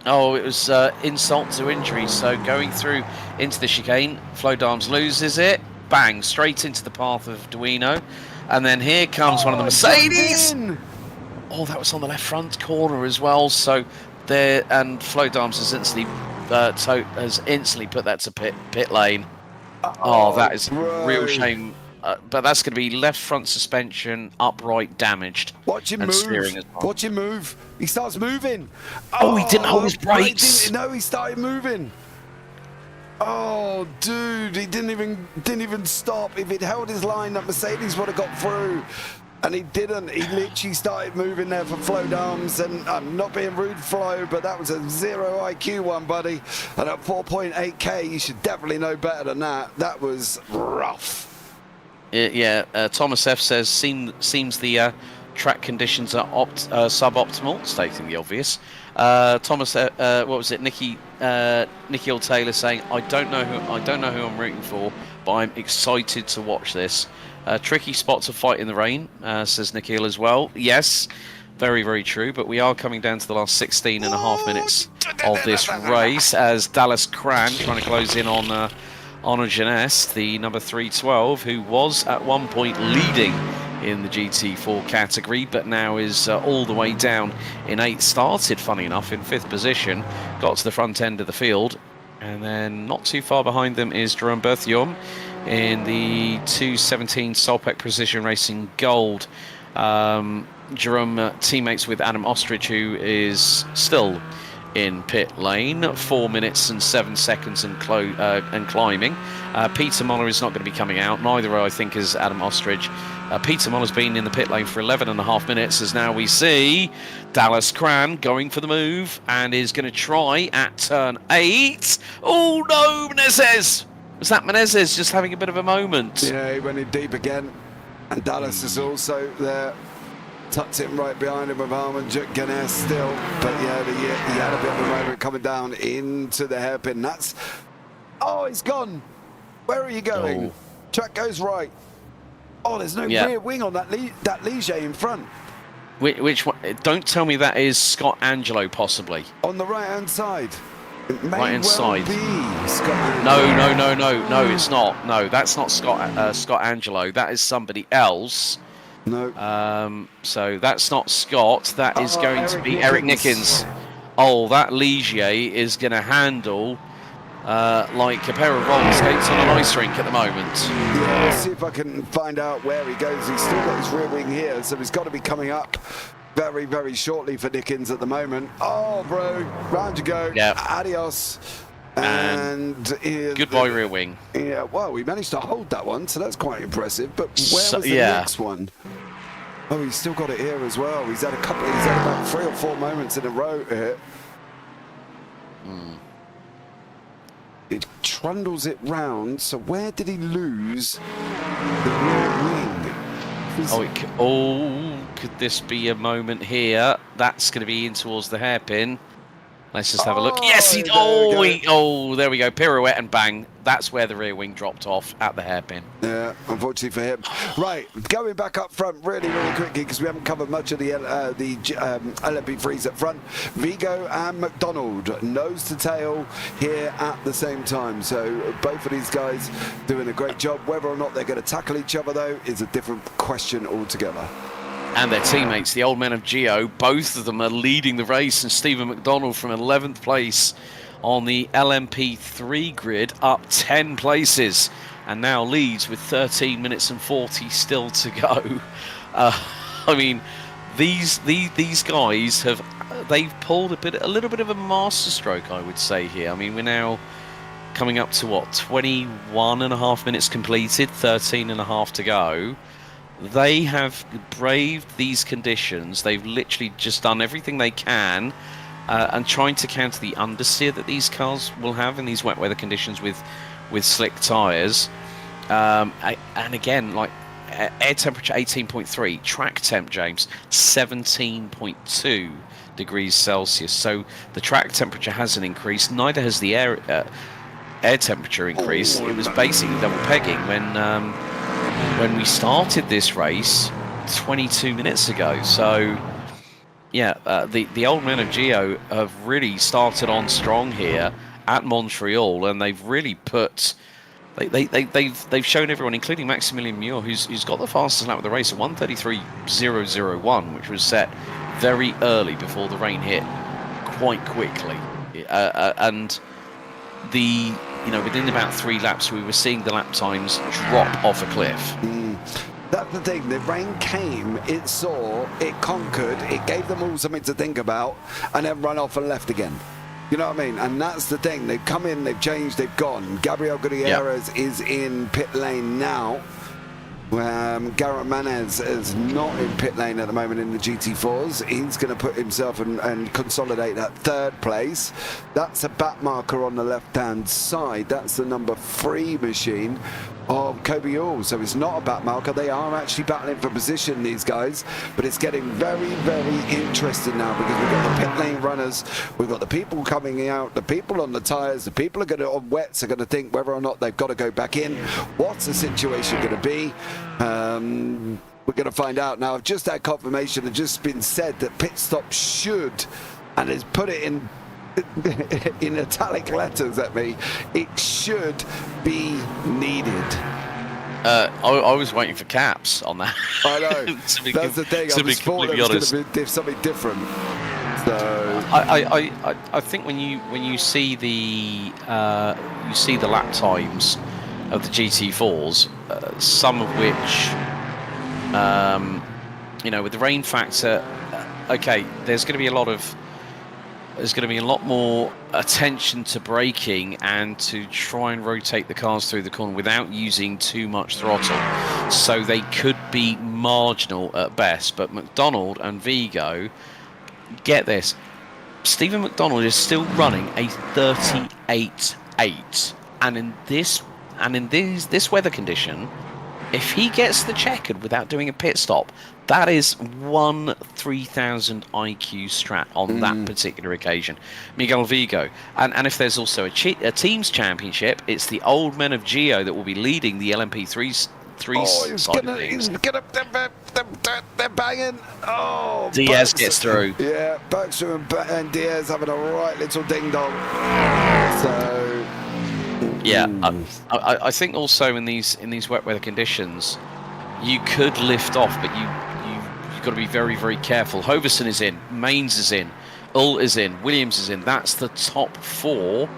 Oh, it was insult to injury. So going through into the chicane, Flo Dams loses it. Bang, straight into the path of Duino. And then here comes one of the Mercedes. Oh, that was on the left front corner as well. So there, and Flo Dams has instantly put that to pit lane. Oh, that is a real shame. But that's going to be left front suspension upright damaged. Watch him and move. Steering as well. Watch him move. He starts moving. Oh, he didn't hold his brakes. No, he started moving. Oh, dude, he didn't even stop. If he'd held his line, that Mercedes would have got through. And he didn't. He literally started moving there for Flo Dams. And I'm not being rude, Flo, but that was a 0 IQ one, buddy. And at 4.8K, you should definitely know better than that. That was rough. Yeah, Thomas F says, seems the track conditions are suboptimal, stating the obvious. Thomas, what was it? Nicky Old Taylor saying, I don't know who I'm rooting for, but I'm excited to watch this. Tricky spot to fight in the rain, says Nikhil as well. Yes, very, very true. But we are coming down to the last 16 and a half minutes of this race as Dallas Cran trying to close in on Jeunesse, the number 312, who was at one point leading in the GT4 category, but now is all the way down in 8th. Started, funny enough, in 5th position, got to the front end of the field, and then not too far behind them is Jerome Berthiaume in the 217 Solpec Precision Racing Gold. Jerome teammates with Adam Ostrich, who is still in pit lane, 4 minutes and 7 seconds and climbing. Peter Moller is not going to be coming out, neither I think is Adam Ostrich. Peter Moller's been in the pit lane for 11 and a half minutes, as now we see Dallas Cran going for the move and is going to try at turn 8. Oh no, Menezes! Was that Menezes just having a bit of a moment? Yeah, he went in deep again. And Dallas is also there. Tucked him right behind him with Armand Jeunesse still. But yeah, he had a bit of a moment coming down into the hairpin. That's... Oh, he's gone. Where are you going? Oh. Track goes right. Oh, there's no rear wing on that Ligier in front. Which one? Don't tell me that is Scott Angelo, possibly. On the right-hand side. It may right-hand well side. Be Scott No, it's not. No, that's not Scott Angelo. That is somebody else. No. So that's not Scott. That is going to be Eric Nickens. Oh, that Ligier is going to handle like a pair of roller skates on an ice rink at the moment. Yeah, let's see if I can find out where he goes. He's still got his rear wing here, so he's got to be coming up very, very shortly for Nickens at the moment. Oh, bro, round you go. Yeah. Adios. And goodbye, rear wing. Yeah, well, we managed to hold that one, so that's quite impressive. But where was the next one? Oh, he's still got it here as well. He's had about 3 or 4 moments in a row here. It trundles it round. So where did he lose the rear wing? Could this be a moment here? That's going to be in towards the hairpin. Let's just have a look. Yes, there we go. Pirouette and bang. That's where the rear wing dropped off at the hairpin. Yeah, unfortunately for him. Right, going back up front really, really quickly because we haven't covered much of the LMP3s up front. Vigo and McDonald, nose to tail here at the same time. So both of these guys doing a great job. Whether or not they're going to tackle each other, though, is a different question altogether. And their teammates, the old men of Gio, both of them are leading the race, and Stephen McDonald from 11th place on the LMP3 grid, up 10 places, and now leads with 13 minutes and 40 still to go. I mean, these guys they've pulled a little bit of a masterstroke, I would say here. I mean, we're now coming up to what, 21 and a half minutes completed, 13 and a half to go. They have braved these conditions. They've literally just done everything they can and trying to counter the understeer that these cars will have in these wet weather conditions with slick tyres. And again, like air temperature 18.3, track temp, James, 17.2 degrees Celsius. So the track temperature hasn't increased, neither has the air temperature increased. It was basically double pegging when we started this race 22 minutes ago. So yeah, the old men of Gio have really started on strong here at Montreal, and they've really put they've shown everyone, including Maximilian Muir, who's got the fastest lap of the race at 1:33.001, which was set very early before the rain hit, quite quickly, and within about 3 laps, we were seeing the lap times drop off a cliff. That's the thing. The rain came, it saw, it conquered, it gave them all something to think about, and then run off and left again. You know what I mean? And that's the thing. They've come in, they've changed, they've gone. Gabriel Gutierrez is in pit lane now. Garrett Manez is not in pit lane at the moment in the GT4s. He's going to put himself and consolidate that 3rd place. That's a back marker on the left-hand side. That's the number 3 machine of Kobe Hall. So it's not a back marker. They are actually battling for position, these guys. But it's getting very, very interesting now because we've got the pit lane runners. We've got the people coming out, the people on the tyres. The people on wets are going to think whether or not they've got to go back in. What's the situation going to be? We're going to find out now. I've just had confirmation. It's just been said that pit stop should, and it's put it in italic letters at me, it should be needed. I was waiting for caps on that. I know. That's the thing. I was thought it was going to be something different. So I think when you see the lap times of the GT4s, some of which, with the rain factor, okay, there's going to be a lot more attention to braking and to try and rotate the cars through the corner without using too much throttle. So they could be marginal at best. But McDonald and Vigo, get this, Stephen McDonald is still running a 38.8, and in this weather condition, if he gets the checkered without doing a pit stop, that is 3000 IQ strat on that particular occasion. Miguel Vigo. And if there's also a team's championship, it's the old men of Gio that will be leading the LMP3's side of things. They're banging. Oh, Diaz gets through. Yeah, Bergstrom and Diaz having a right little ding-dong. So... Yeah, I think also in these wet weather conditions, you could lift off, but you've got to be very, very careful. Hoverson is in, Maines is in, Ull is in, Williams is in. That's the top 4,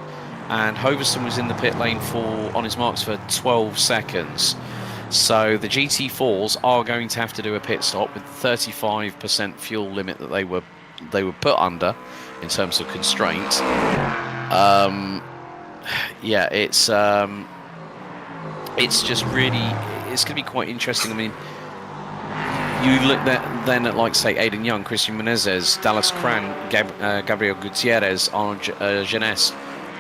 and Hoverson was in the pit lane on his marks for 12 seconds. So the GT4s are going to have to do a pit stop with 35% fuel limit that they were put under in terms of constraint. Yeah, it's just really, it's going to be quite interesting. I mean, you look then at, like, say, Aidan Young, Christian Menezes, Dallas Cran, Gabriel Gutierrez, Jeunesse.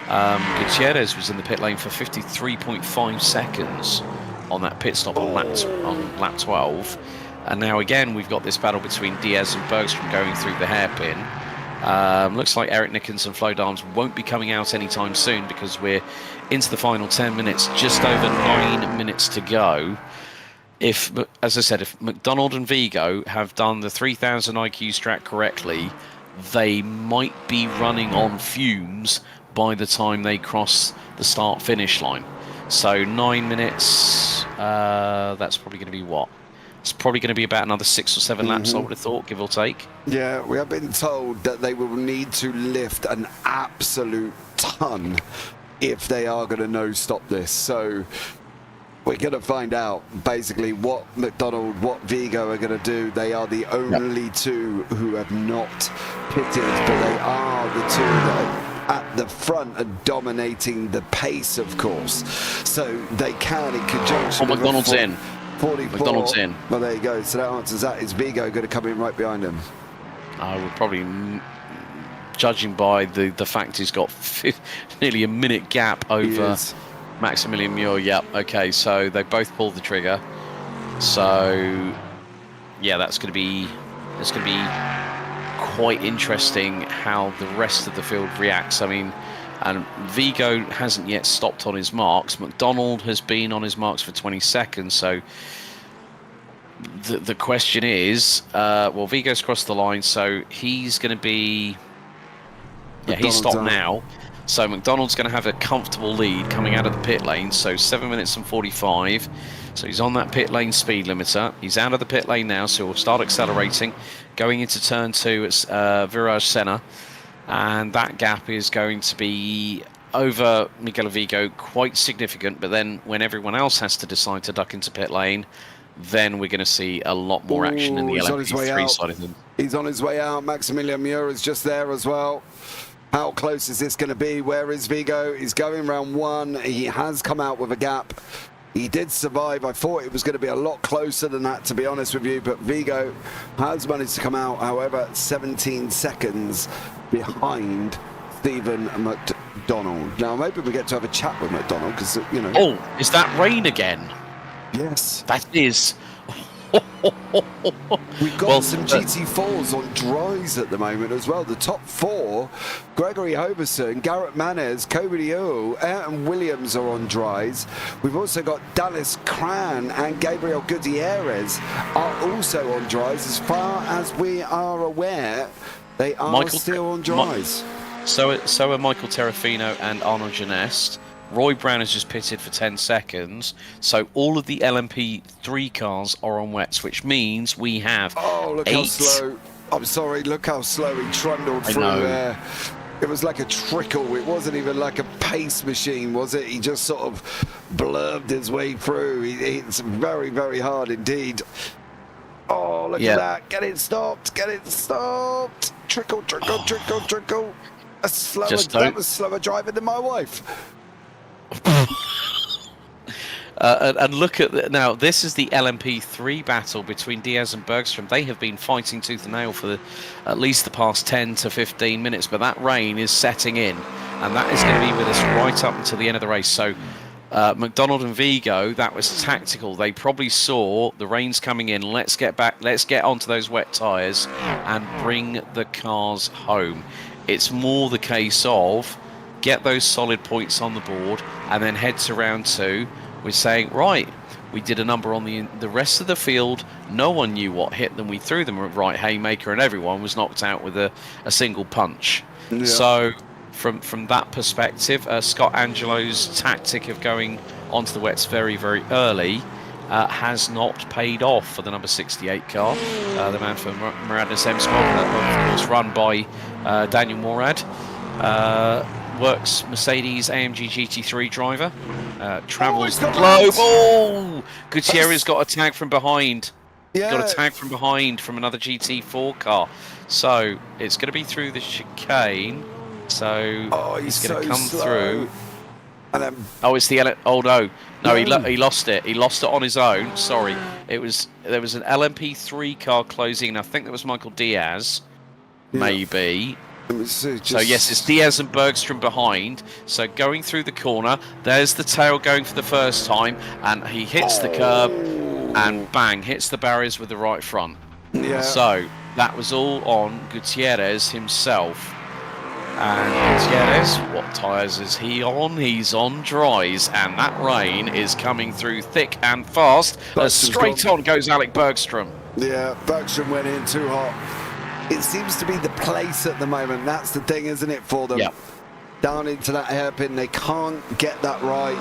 Gutierrez was in the pit lane for 53.5 seconds on that pit stop on lap 12. And now again, we've got this battle between Diaz and Bergstrom going through the hairpin. Looks like Eric Nickens and Flo Darms won't be coming out anytime soon because we're into the final 10 minutes, just over 9 minutes to go. If, as I said, if McDonald and Vigo have done the 3000 IQ strat correctly, they might be running on fumes by the time they cross the start-finish line. So 9 minutes, that's probably going to be what? It's probably going to be about another 6 or 7 laps, I would have thought, give or take. Yeah, we have been told that they will need to lift an absolute ton if they are going to no-stop this. So we're going to find out basically what McDonald, what Vigo are going to do. They are the only two who have not pitted, but they are the two that are at the front and dominating the pace, of course. So they can, in conjunction with McDonald's in. 44. McDonald's in. Well, there you go. So that answers that. Is Vigo going to come in right behind him? I would probably, judging by the fact he's got nearly a minute gap over Maximilian Muir. Yep. Okay. So they both pulled the trigger. So yeah, it's going to be quite interesting how the rest of the field reacts. I mean, and Vigo hasn't yet stopped on his marks. McDonald has been on his marks for 20 seconds. So the question is, well, Vigo's crossed the line, so he's going to be... Yeah, he's stopped now. So McDonald's going to have a comfortable lead coming out of the pit lane. So 7 minutes and 45. So he's on that pit lane speed limiter. He's out of the pit lane now, so he'll start accelerating. Going into turn 2, it's Viraj Senna. and that gap is going to be over Miguel Vigo quite significant. But then when everyone else has to decide to duck into pit lane, then we're going to see a lot more action in the LMP3 side of things. He's on his way out. Maximilian Muir is just there as well. How close is this going to be? Where is Vigo? He's going round 1. He has come out with a gap. He did survive. I thought it was going to be a lot closer than that, to be honest with you, but Vigo has managed to come out, however, 17 seconds behind Stephen McDonald. Now, maybe we get to have a chat with McDonald, because, you know... Oh, is that rain again? Yes. That is... We've got some GT4s on dries at the moment as well. The top 4, Gregory Hoverson, Garrett Manes, Kobe Earl, Ayrton Williams are on dries. We've also got Dallas Cran and Gabriel Gutierrez are also on dries. As far as we are aware, they are still on dries. So are Michael Terrafino and Arnaud Genest. Roy Brown has just pitted for 10 seconds, so all of the LMP3 cars are on wets, which means we have look 8. How slow. I'm sorry, look how slow he trundled through there. It was like a trickle. It wasn't even like a pace machine, was it? He just sort of blurbed his way through. It's very, very hard indeed. Oh, look at that. Get it stopped. Get it stopped. Trickle, trickle, trickle, trickle. That was slower driving than my wife. And look at now. This is the LMP3 battle between Diaz and Bergstrom. They have been fighting tooth and nail for at least the past 10 to 15 minutes. But that rain is setting in, and that is going to be with us right up until the end of the race. So McDonald and Vigo, that was tactical. They probably saw the rain's coming in. Let's get back. Let's get onto those wet tyres and bring the cars home. It's more the case of get those solid points on the board and then head to round 2 with saying, right, we did a number on the rest of the field. No one knew what hit them. We threw them a right haymaker and everyone was knocked out with a single punch. Yeah. So from that perspective, Scott Angelo's tactic of going onto the wets very, very early has not paid off for the number 68 car. The man from Murad's M-Sport, of course run by Daniel Morad. Works Mercedes AMG GT3 driver. Travels the globe. Oh! Gutierrez got a tag from behind. Yeah. Got a tag from behind from another GT4 car. So it's going to be through the chicane. So he's going to come through. And then... it's the he lost it. He lost it on his own. Sorry, there was an LMP3 car closing. I think that was Michael Diaz, maybe. So yes, it's Diaz and Bergstrom behind. So going through the corner, there's the tail going for the first time, and he hits the curb, and bang, hits the barriers with the right front. Yeah. So that was all on Gutierrez himself. And Gutierrez, what tyres is he on? He's on dries, and that rain is coming through thick and fast. Straight on goes Alec Bergstrom. Yeah, Bergstrom went in too hot. It seems to be the place at the moment. That's the thing, isn't it, for them? Yep. Down into that hairpin, they can't get that right.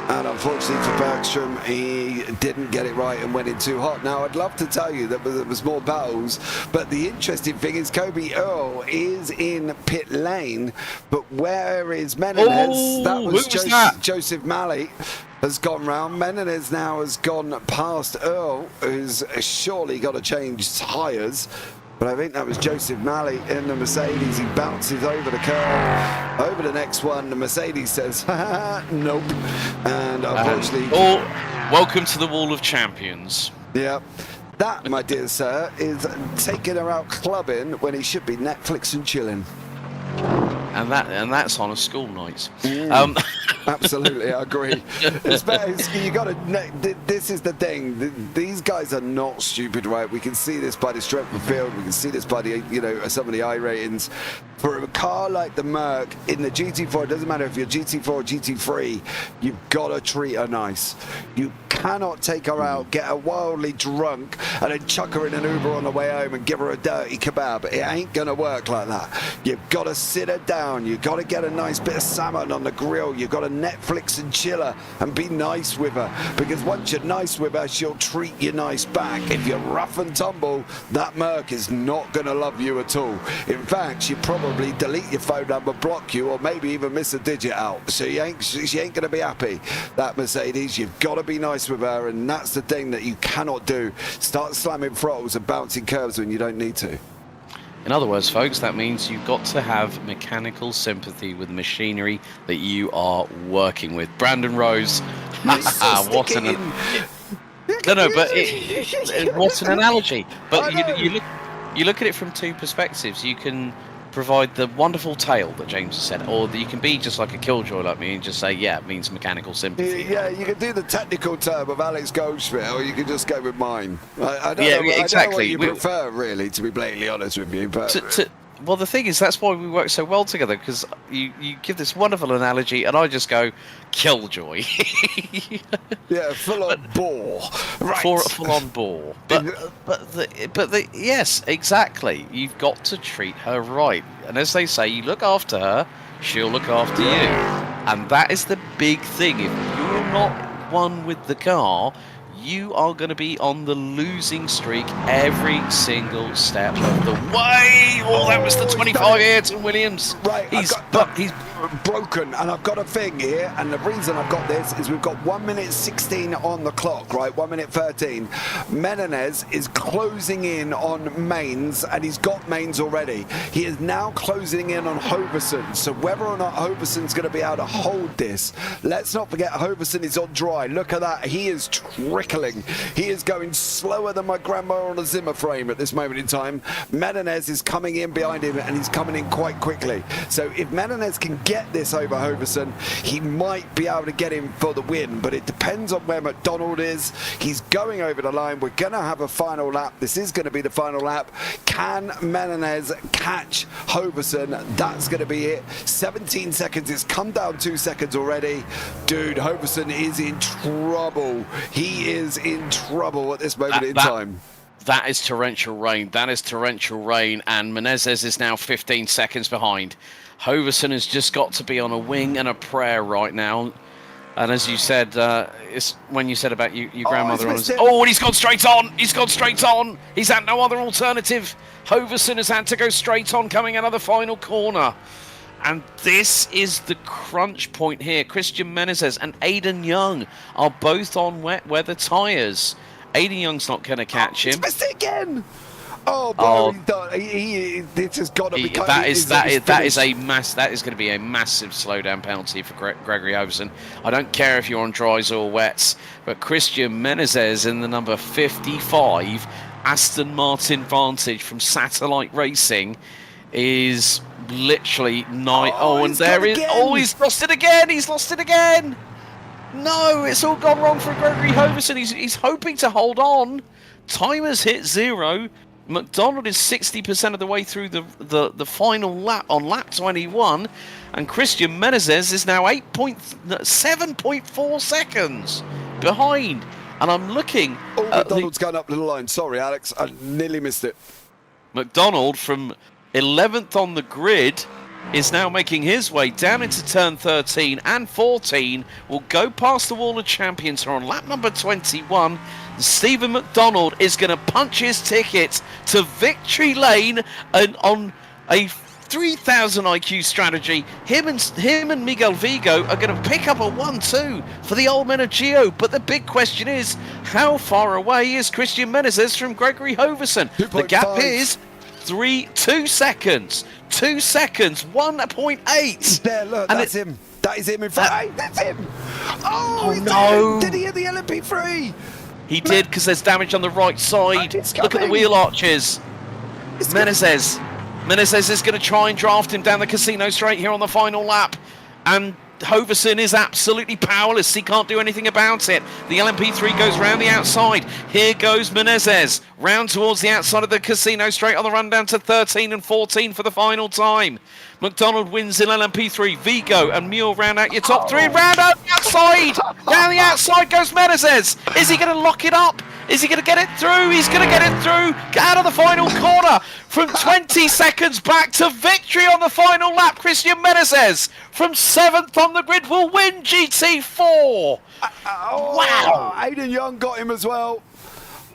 And unfortunately for Bergstrom, he didn't get it right and went in too hot. Now, I'd love to tell you that there was more battles, but the interesting thing is Kobe Earl is in pit lane, but where is Menendez? That was Joseph Malley has gone round. Menendez now has gone past Earl, who's surely got to change tyres. But I think that was Joseph Malley in the Mercedes. He bounces over the curve, over the next one. The Mercedes says, nope. And unfortunately... welcome to the Wall of Champions. Yeah. That, my dear sir, is taking her out clubbing when he should be Netflix and chilling. And that's on a school night. Absolutely, I agree. You got to. This is the thing. These guys are not stupid, right? We can see this by the strength of field. We can see this by the some of the I ratings. For a car like the Merc in the GT4, it doesn't matter if you're GT4 or GT3, you've got to treat her nice. You cannot take her out, get her wildly drunk, and then chuck her in an Uber on the way home and give her a dirty kebab. It ain't going to work like that. You've got to sit her down. You've got to get a nice bit of salmon on the grill. You've got to Netflix and chill her and be nice with her, because once you're nice with her, she'll treat you nice back. If you're rough and tumble, that Merc is not going to love you at all. In fact, she'll probably delete your phone number, block you, or maybe even miss a digit out. So she ain't going to be happy, that Mercedes. You've got to be nice with her, and that's the thing that you cannot do. Start slamming throttles and bouncing curves when you don't need to. In other words, folks, that means you've got to have mechanical sympathy with the machinery that you are working with. Brandon Rose, what an... No, but what's an analogy? But you look at it from two perspectives. You can provide the wonderful tale that James has said, or you can be just like a killjoy like me and just say, yeah, it means mechanical sympathy. Yeah, you can do the technical term of Alex Goldschmidt, or you can just go with mine. I don't know, exactly. I don't know what you prefer, really, to be blatantly honest with you. But well, the thing is, that's why we work so well together, because you give this wonderful analogy, and I just go, killjoy. Yeah, full-on bore. Right. Full-on bore. But yes, exactly. You've got to treat her right. And as they say, you look after her, she'll look after you. And that is the big thing. If you're not one with the car, you are going to be on the losing streak every single step of the way. Oh, that was the 25 Ayrton Williams. Right, he's broken, and I've got a thing here, and the reason I've got this is we've got 1 minute 16 on the clock, right? 1 minute 13. Menendez is closing in on Mains, and he's got Mains already. He is now closing in on Hoverson. So whether or not Hoverson's going to be able to hold this, let's not forget Hoverson is on dry. Look at that. He is trickling. He is going slower than my grandma on a Zimmer frame at this moment in time. Menendez is coming in behind him, and he's coming in quite quickly. So if Menendez can get this over Hoverson, he might be able to get him for the win, but it depends on where McDonald is. He's going over the line. We're going to have a final lap. This is going to be the final lap. Can Menendez catch Hoverson? That's going to be it. 17 seconds. It's come down 2 seconds already. Dude, Hoverson is in trouble. He is in trouble at this moment in time. That is torrential rain. That is torrential rain, and Menezes is now 15 seconds behind. Hoverson has just got to be on a wing and a prayer right now. And as you said, it's when you said about your grandmother, and he's gone straight on. He's gone straight on. He's had no other alternative. Hoverson has had to go straight on, coming out of the final corner. And this is the crunch point here. Christian Menezes and Aidan Young are both on wet weather tyres. Aidan Young's not going to catch him. He's missed it again. Oh, bro, this has got to be. That is going to be a massive slowdown penalty for Gregory Hoverson. I don't care if you're on dries or wets, but Christian Menezes in the number 55 Aston Martin Vantage from Satellite Racing is literally nigh. He's lost it again. He's lost it again. No, it's all gone wrong for Gregory Hoverson. He's hoping to hold on. Timer's hit 0. McDonald is 60% of the way through the final lap on lap 21, and Christian Menezes is now 7.4 seconds behind. And I'm looking. McDonald's going up the line. Sorry, Alex, I nearly missed it. McDonald from 11th on the grid is now making his way down into turn 13 and 14. Will go past the wall of champions here on lap number 21. Stephen McDonald is going to punch his ticket to victory lane on a 3,000 IQ strategy. Him and Miguel Vigo are going to pick up a 1-2 for the old men of Gio. But the big question is, how far away is Christian Menezes from Gregory Hoverson? The gap is 2 seconds. 2 seconds, 1.8. There, look, and that's him. That is him in front. That's him. Oh no. Did he hit the LMP3? He did, because there's damage on the right side. Look at the wheel arches. Menezes is going to try and draft him down the casino straight here on the final lap. And Hoverson is absolutely powerless. He can't do anything about it. The LMP3 goes round the outside. Here goes Menezes round towards the outside of the casino straight on the run down to 13 and 14 for the final time. McDonald wins in LMP3. Vigo and Mule round out your top three. Round out outside. Down the outside goes Menezes. Is he going to lock it up? Is he going to get it through? He's going to get it through. Get out of the final corner. From 20 seconds back to victory on the final lap. Christian Menezes from 7th on the grid will win GT4. Wow. Aiden Young got him as well.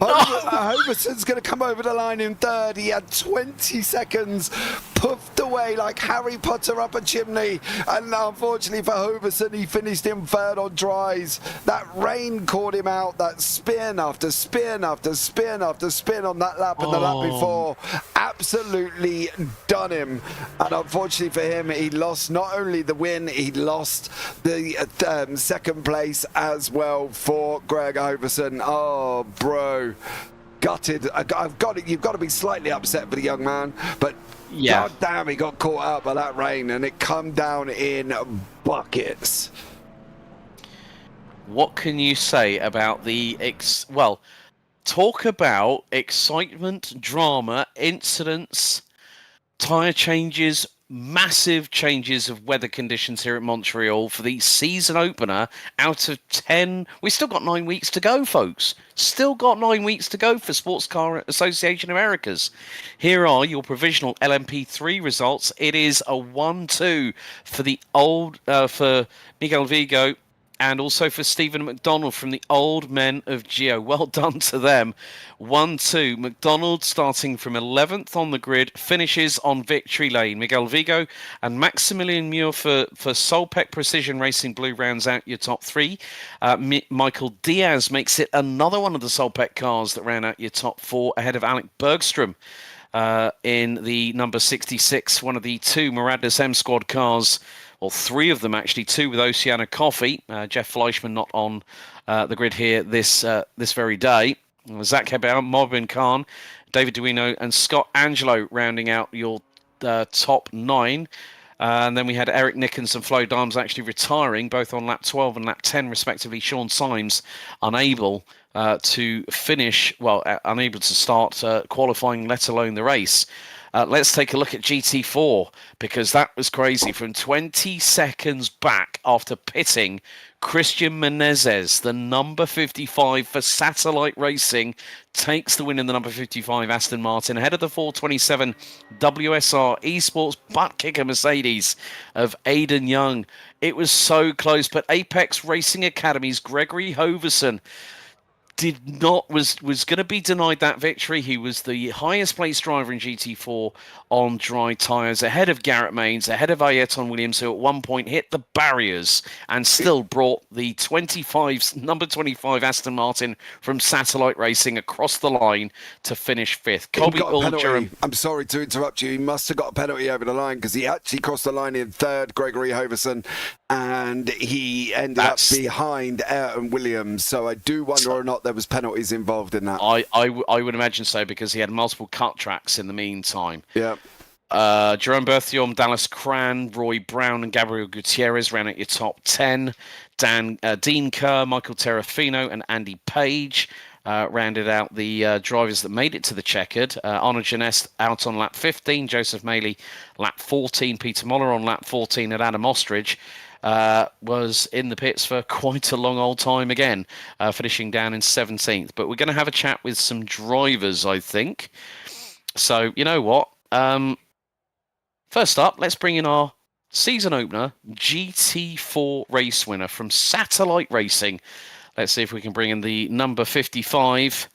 Hoverson's going to come over the line in third. He had 20 seconds puffed away like Harry Potter up a chimney. And unfortunately for Hoverson, he finished in third on dries. That rain caught him out. That spin after spin after spin after spin on that lap and the lap before absolutely done him. And unfortunately for him, he lost not only the win, he lost the second place as well for Greg Hoverson. Oh, bro. Gutted. I've got it. You've got to be slightly upset for the young man, but yeah, god damn, he got caught out by that rain, and it come down in buckets. What can you say about the well? Talk about excitement, drama, incidents, tyre changes, massive changes of weather conditions here at Montreal for the season opener out of 10. We've still got 9 weeks to go, folks. Still got 9 weeks to go for Sportscar Association Americas. Here are your provisional LMP3 results. It is a 1-2 for the old for Miguel Vigo, and also for Stephen McDonald from the Old Men of Geo. Well done to them. 1-2. McDonald starting from 11th on the grid, finishes on victory lane. Miguel Vigo and Maximilian Muir for Solpec Precision Racing Blue rounds out your top three. Michael Diaz makes it another one of the Solpec cars that ran out your top four, ahead of Alec Bergstrom in the number 66, one of the two Miranda's M Squad cars. Well, three of them actually, two with Oceana Coffee. Jeff Fleischman not on the grid here this very day. Zach Hebel, Marvin Khan, David Duino, and Scott Angelo rounding out your top nine. And then we had Eric Nickens and Flo Dimes actually retiring, both on lap 12 and lap 10, respectively. Sean Symes unable to finish, well, unable to start qualifying, let alone the race. Let's take a look at GT4, because that was crazy. From 20 seconds back after pitting, Christian Menezes, the number 55 for Satellite Racing, takes the win in the number 55 Aston Martin, ahead of the 427 WSR Esports butt kicker Mercedes of Aiden Young. It was so close, but Apex Racing Academy's Gregory Hoverson was going to be denied that victory. He was the highest placed driver in GT4 on dry tyres, ahead of Garrett Mains, ahead of Ayrton Williams, who at one point hit the barriers and still brought the number 25 Aston Martin from Satellite Racing across the line to finish fifth. Colby Alger. I'm sorry to interrupt you. He must have got a penalty over the line, because he actually crossed the line in third, Gregory Hoverson, and he ended up behind Ayrton Williams. So I do wonder or not there was penalties involved in that. I would imagine so, because he had multiple cut tracks in the meantime. Yeah. Jerome Berthiaume, Dallas Cran, Roy Brown, and Gabriel Gutierrez ran at your top 10. Dean Kerr, Michael Terrafino, and Andy Page rounded out the drivers that made it to the checkered. Arnaud Genest out on lap 15, Joseph Maley lap 14, Peter Moller on lap 14, and Adam Ostrich was in the pits for quite a long old time again, finishing down in 17th. But we're going to have a chat with some drivers, I think. So, you know what? First up, let's bring in our season opener GT4 race winner from Satellite Racing. Let's see if we can bring in the number 55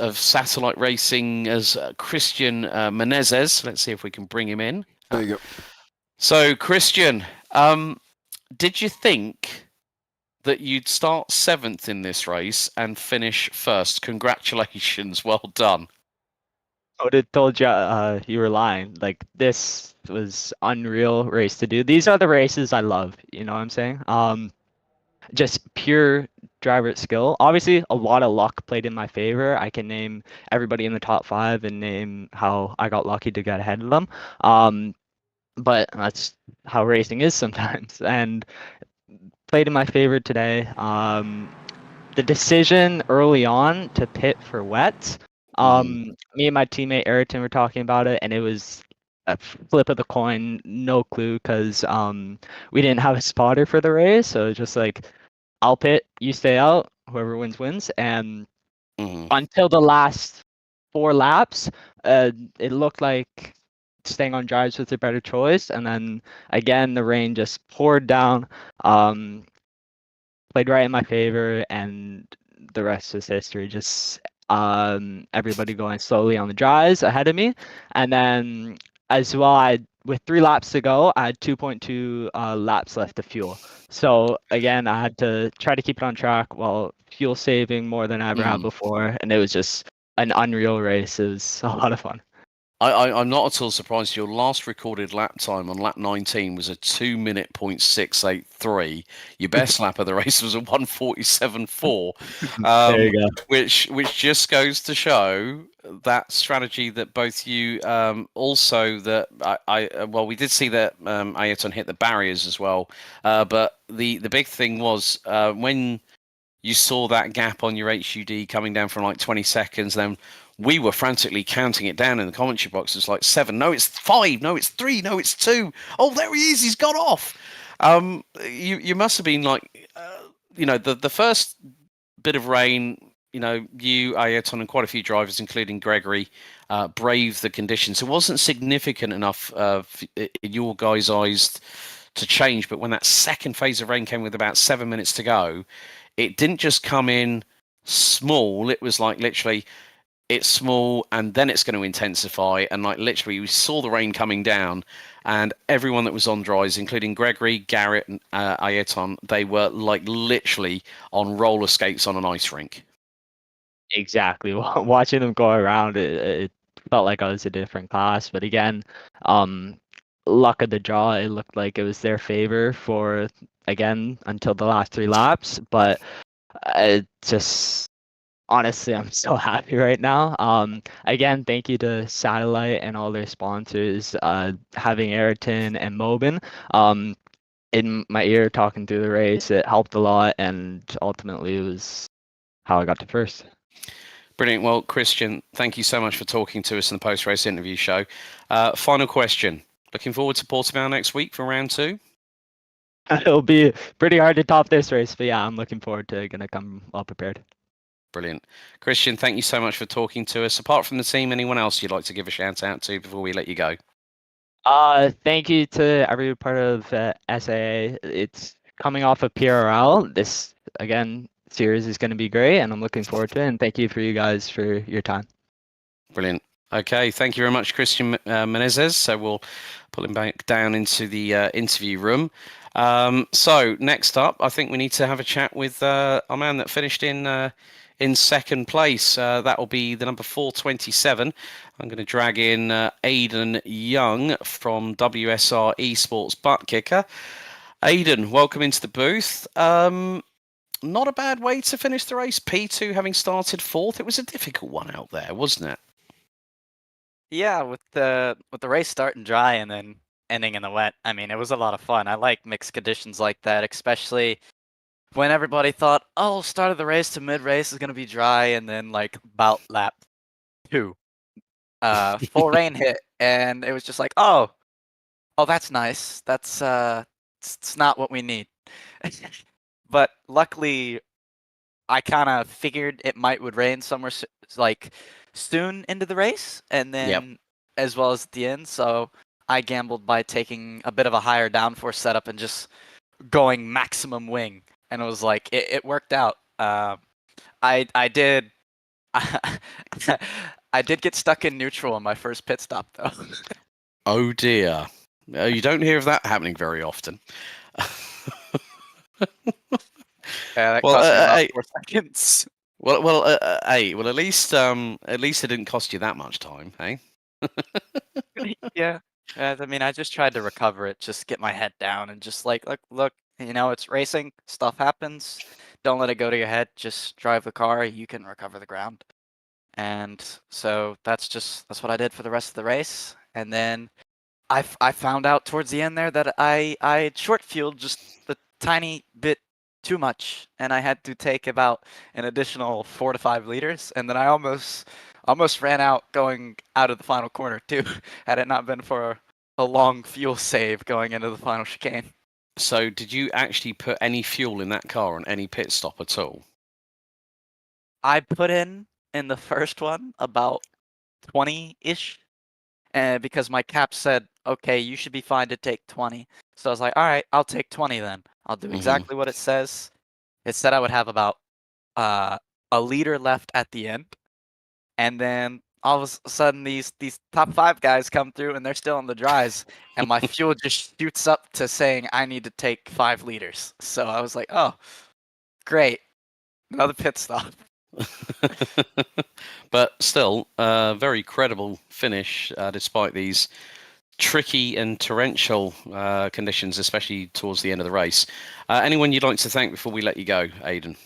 of Satellite Racing as Christian Menezes. Let's see if we can bring him in. There you go. So, Christian, did you think that you'd start 7th in this race and finish first? Congratulations, well done. I would have told you you were lying. Like, this was unreal race to do. These are the races I love, you know what I'm saying? Just pure driver skill. Obviously, a lot of luck played in my favor. I can name everybody in the top 5 and name how I got lucky to get ahead of them. But that's how racing is sometimes, and played in my favor today. The decision early on to pit for wets, me and my teammate Ayrton were talking about it, and it was a flip of the coin, no clue, because we didn't have a spotter for the race, so it was just like, I'll pit, you stay out, whoever wins wins. And Mhm. until the last 4 laps, it looked like staying on drives was a better choice. And then again, the rain just poured down. Played right in my favor, and the rest is history. Just everybody going slowly on the dries ahead of me, and then as well, I with 3 laps to go, I had 2.2 laps left to fuel. So again, I had to try to keep it on track while fuel saving more than I ever had Mm. before, and it was just an unreal race. It was a lot of fun. I'm not at all surprised. Your last recorded lap time on lap 19 was a 2 minute .683. Your best lap of the race was a 1:47.4, There you go. which just goes to show that strategy that both you also that well, we did see that Ayrton hit the barriers as well, but the big thing was when you saw that gap on your HUD coming down from like 20 seconds, then we were frantically counting it down in the commentary box. It's like 7, no, it's 5, no, it's 3, no, it's 2. Oh, there he is, he's got off. You must have been like, the first bit of rain. You, Ayrton, and quite a few drivers, including Gregory, braved the conditions. It wasn't significant enough in your guys' eyes to change, but when that second phase of rain came with about 7 minutes to go, it didn't just come in small. It was like literally it's small and then it's going to intensify. And like literally we saw the rain coming down and everyone that was on dries, including Gregory, Garrett, and Ayrton, they were like literally on roller skates on an ice rink. Exactly. Watching them go around, it felt like I was a different class. But again, um, luck of the draw, it looked like it was their favor for again until the last 3 laps. But just honestly, I'm so happy right now. Again, thank you to Satellite and all their sponsors. Having Ayrton and Mobin, in my ear talking through the race, it helped a lot, and ultimately it was how I got to first. Brilliant. Well, Christian, thank you so much for talking to us in the post-race interview show. Final question. Looking forward to Portimao next week for round 2? It'll be pretty hard to top this race, but yeah, I'm looking forward to gonna come well prepared. Brilliant. Christian, thank you so much for talking to us. Apart from the team, anyone else you'd like to give a shout out to before we let you go? Thank you to every part of SAA. It's coming off of PRL. This again series is going to be great, and I'm looking forward to it. And thank you for you guys for your time. Brilliant. Okay, thank you very much, Christian Menezes. So we'll pull him back down into the interview room. So next up, I think we need to have a chat with our man that finished in second place. That will be the number 427. I'm going to drag in Aidan Young from WSR Esports Butt Kicker. Aidan, welcome into the booth. Not a bad way to finish the race. P2 having started fourth. It was a difficult one out there, wasn't it? Yeah, with the race starting dry and then ending in the wet. I mean, it was a lot of fun. I like mixed conditions like that, especially when everybody thought, "Oh, start of the race to mid race is gonna be dry," and then like about lap 2, full rain hit, and it was just like, "Oh, that's nice. That's it's not what we need." But luckily, I kind of figured it would rain somewhere like soon into the race, and then as well as at the end. So I gambled by taking a bit of a higher downforce setup and just going maximum wing, and it was like it worked out. I did I did get stuck in neutral on my first pit stop though. Oh dear, you don't hear of that happening very often. Yeah, that Well, cost me about 4 seconds. hey, at least it didn't cost you that much time, hey? Yeah. I mean, I just tried to recover it, just get my head down and just like, look, it's racing, stuff happens. Don't let it go to your head. Just drive the car. You can recover the ground. And so that's what I did for the rest of the race. And then I found out towards the end there that I short fueled just a tiny bit too much, and I had to take about an additional 4 to 5 liters, and then I almost ran out going out of the final corner too, had it not been for a long fuel save going into the final chicane. So did you actually put any fuel in that car on any pit stop at all? I put in the first one about 20-ish, because my cap said, okay, you should be fine to take 20. So I was like, all right, I'll take 20 then. I'll do exactly what it says. It said I would have about a liter left at the end, and then all of a sudden these top 5 guys come through and they're still on the dries, and my fuel just shoots up to saying I need to take 5 liters. So I was like, oh, great, another pit stop. But still, very credible finish despite these tricky and torrential conditions, especially towards the end of the race. Anyone you'd like to thank before we let you go, Aidan?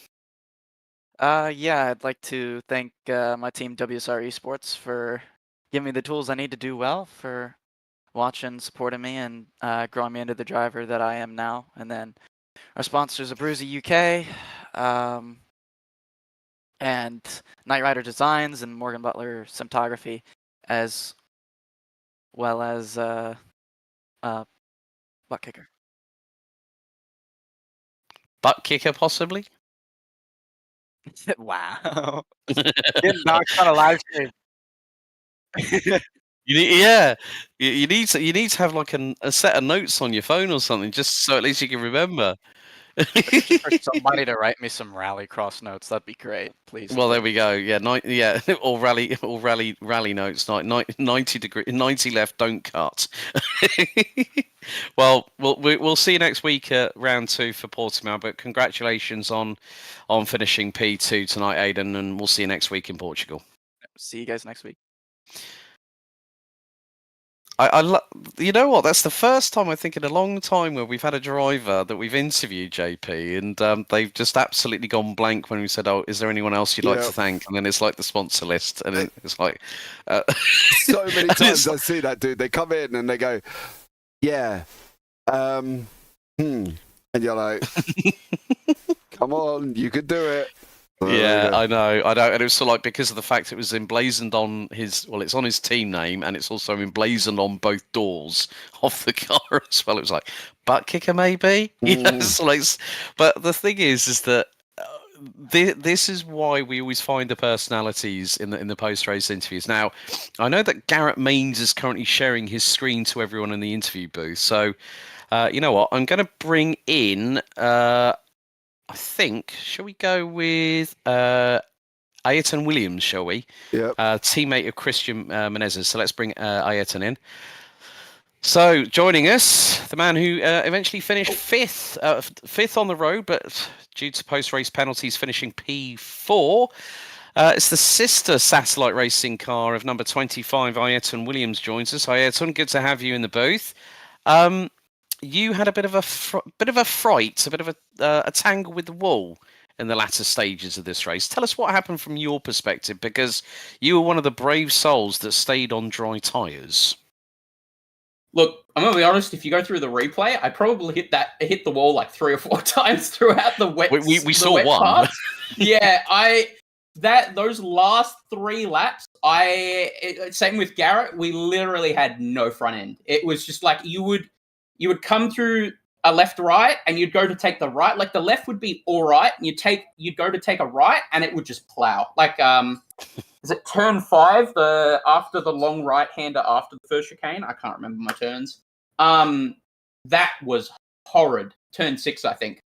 Yeah, I'd like to thank my team WSR Esports for giving me the tools I need to do well, for watching, supporting me, and growing me into the driver that I am now. And then our sponsors, Abruzzi UK, and Knight Rider Designs, and Morgan Butler Cinematography, as well as Butt Kicker. Butt kicker, possibly? Wow. Getting knocked on a live stream. You need to have like a set of notes on your phone or something, just so at least you can remember. For somebody to write me some rallycross notes, that'd be great, please. Well, there we go. Yeah, or rally notes. 90 left, don't cut. Well, we'll see you next week at round 2 for Portimao. But congratulations on finishing P2 tonight, Aidan, and we'll see you next week in Portugal. See you guys next week. You know what? That's the first time I think in a long time where we've had a driver that we've interviewed, JP, and they've just absolutely gone blank when we said, "Oh, is there anyone else you'd like to thank?" And then it's like the sponsor list, and it's like so many times I see that, dude. They come in and they go, "Yeah, and you're like, "Come on, you could do it." Yeah, I know. And it was sort of like, because of the fact it was emblazoned on his, it's on his team name, and it's also emblazoned on both doors of the car as well. It was like, butt kicker maybe? You know, so like, but the thing is that this is why we always find the personalities in the post-race interviews. Now, I know that Garrett Mains is currently sharing his screen to everyone in the interview booth. So, you know what? I'm going to bring in... I think, shall we go with Ayrton Williams, shall we? Yeah. Teammate of Christian Menezes. So let's bring Ayrton in. So joining us, the man who eventually finished fifth on the road, but due to post-race penalties finishing P4. It's the sister satellite racing car of number 25, Ayrton Williams, joins us. Ayrton, good to have you in the booth. You had a bit of a fright, a bit of a tangle with the wall in the latter stages of this race. Tell us what happened from your perspective, because you were one of the brave souls that stayed on dry tyres. Look, I'm gonna be honest. If you go through the replay, I probably hit the wall like 3 or 4 times throughout the wet. We saw one. Yeah, those last 3 laps. Same with Garrett. We literally had no front end. It was just like you would come through a left-right, and you'd go to take the right. Like the left would be all right, and you'd go to take a right, and it would just plow. Like is it turn 5? After the long right-hander after the first chicane. I can't remember my turns. That was horrid. Turn 6, I think.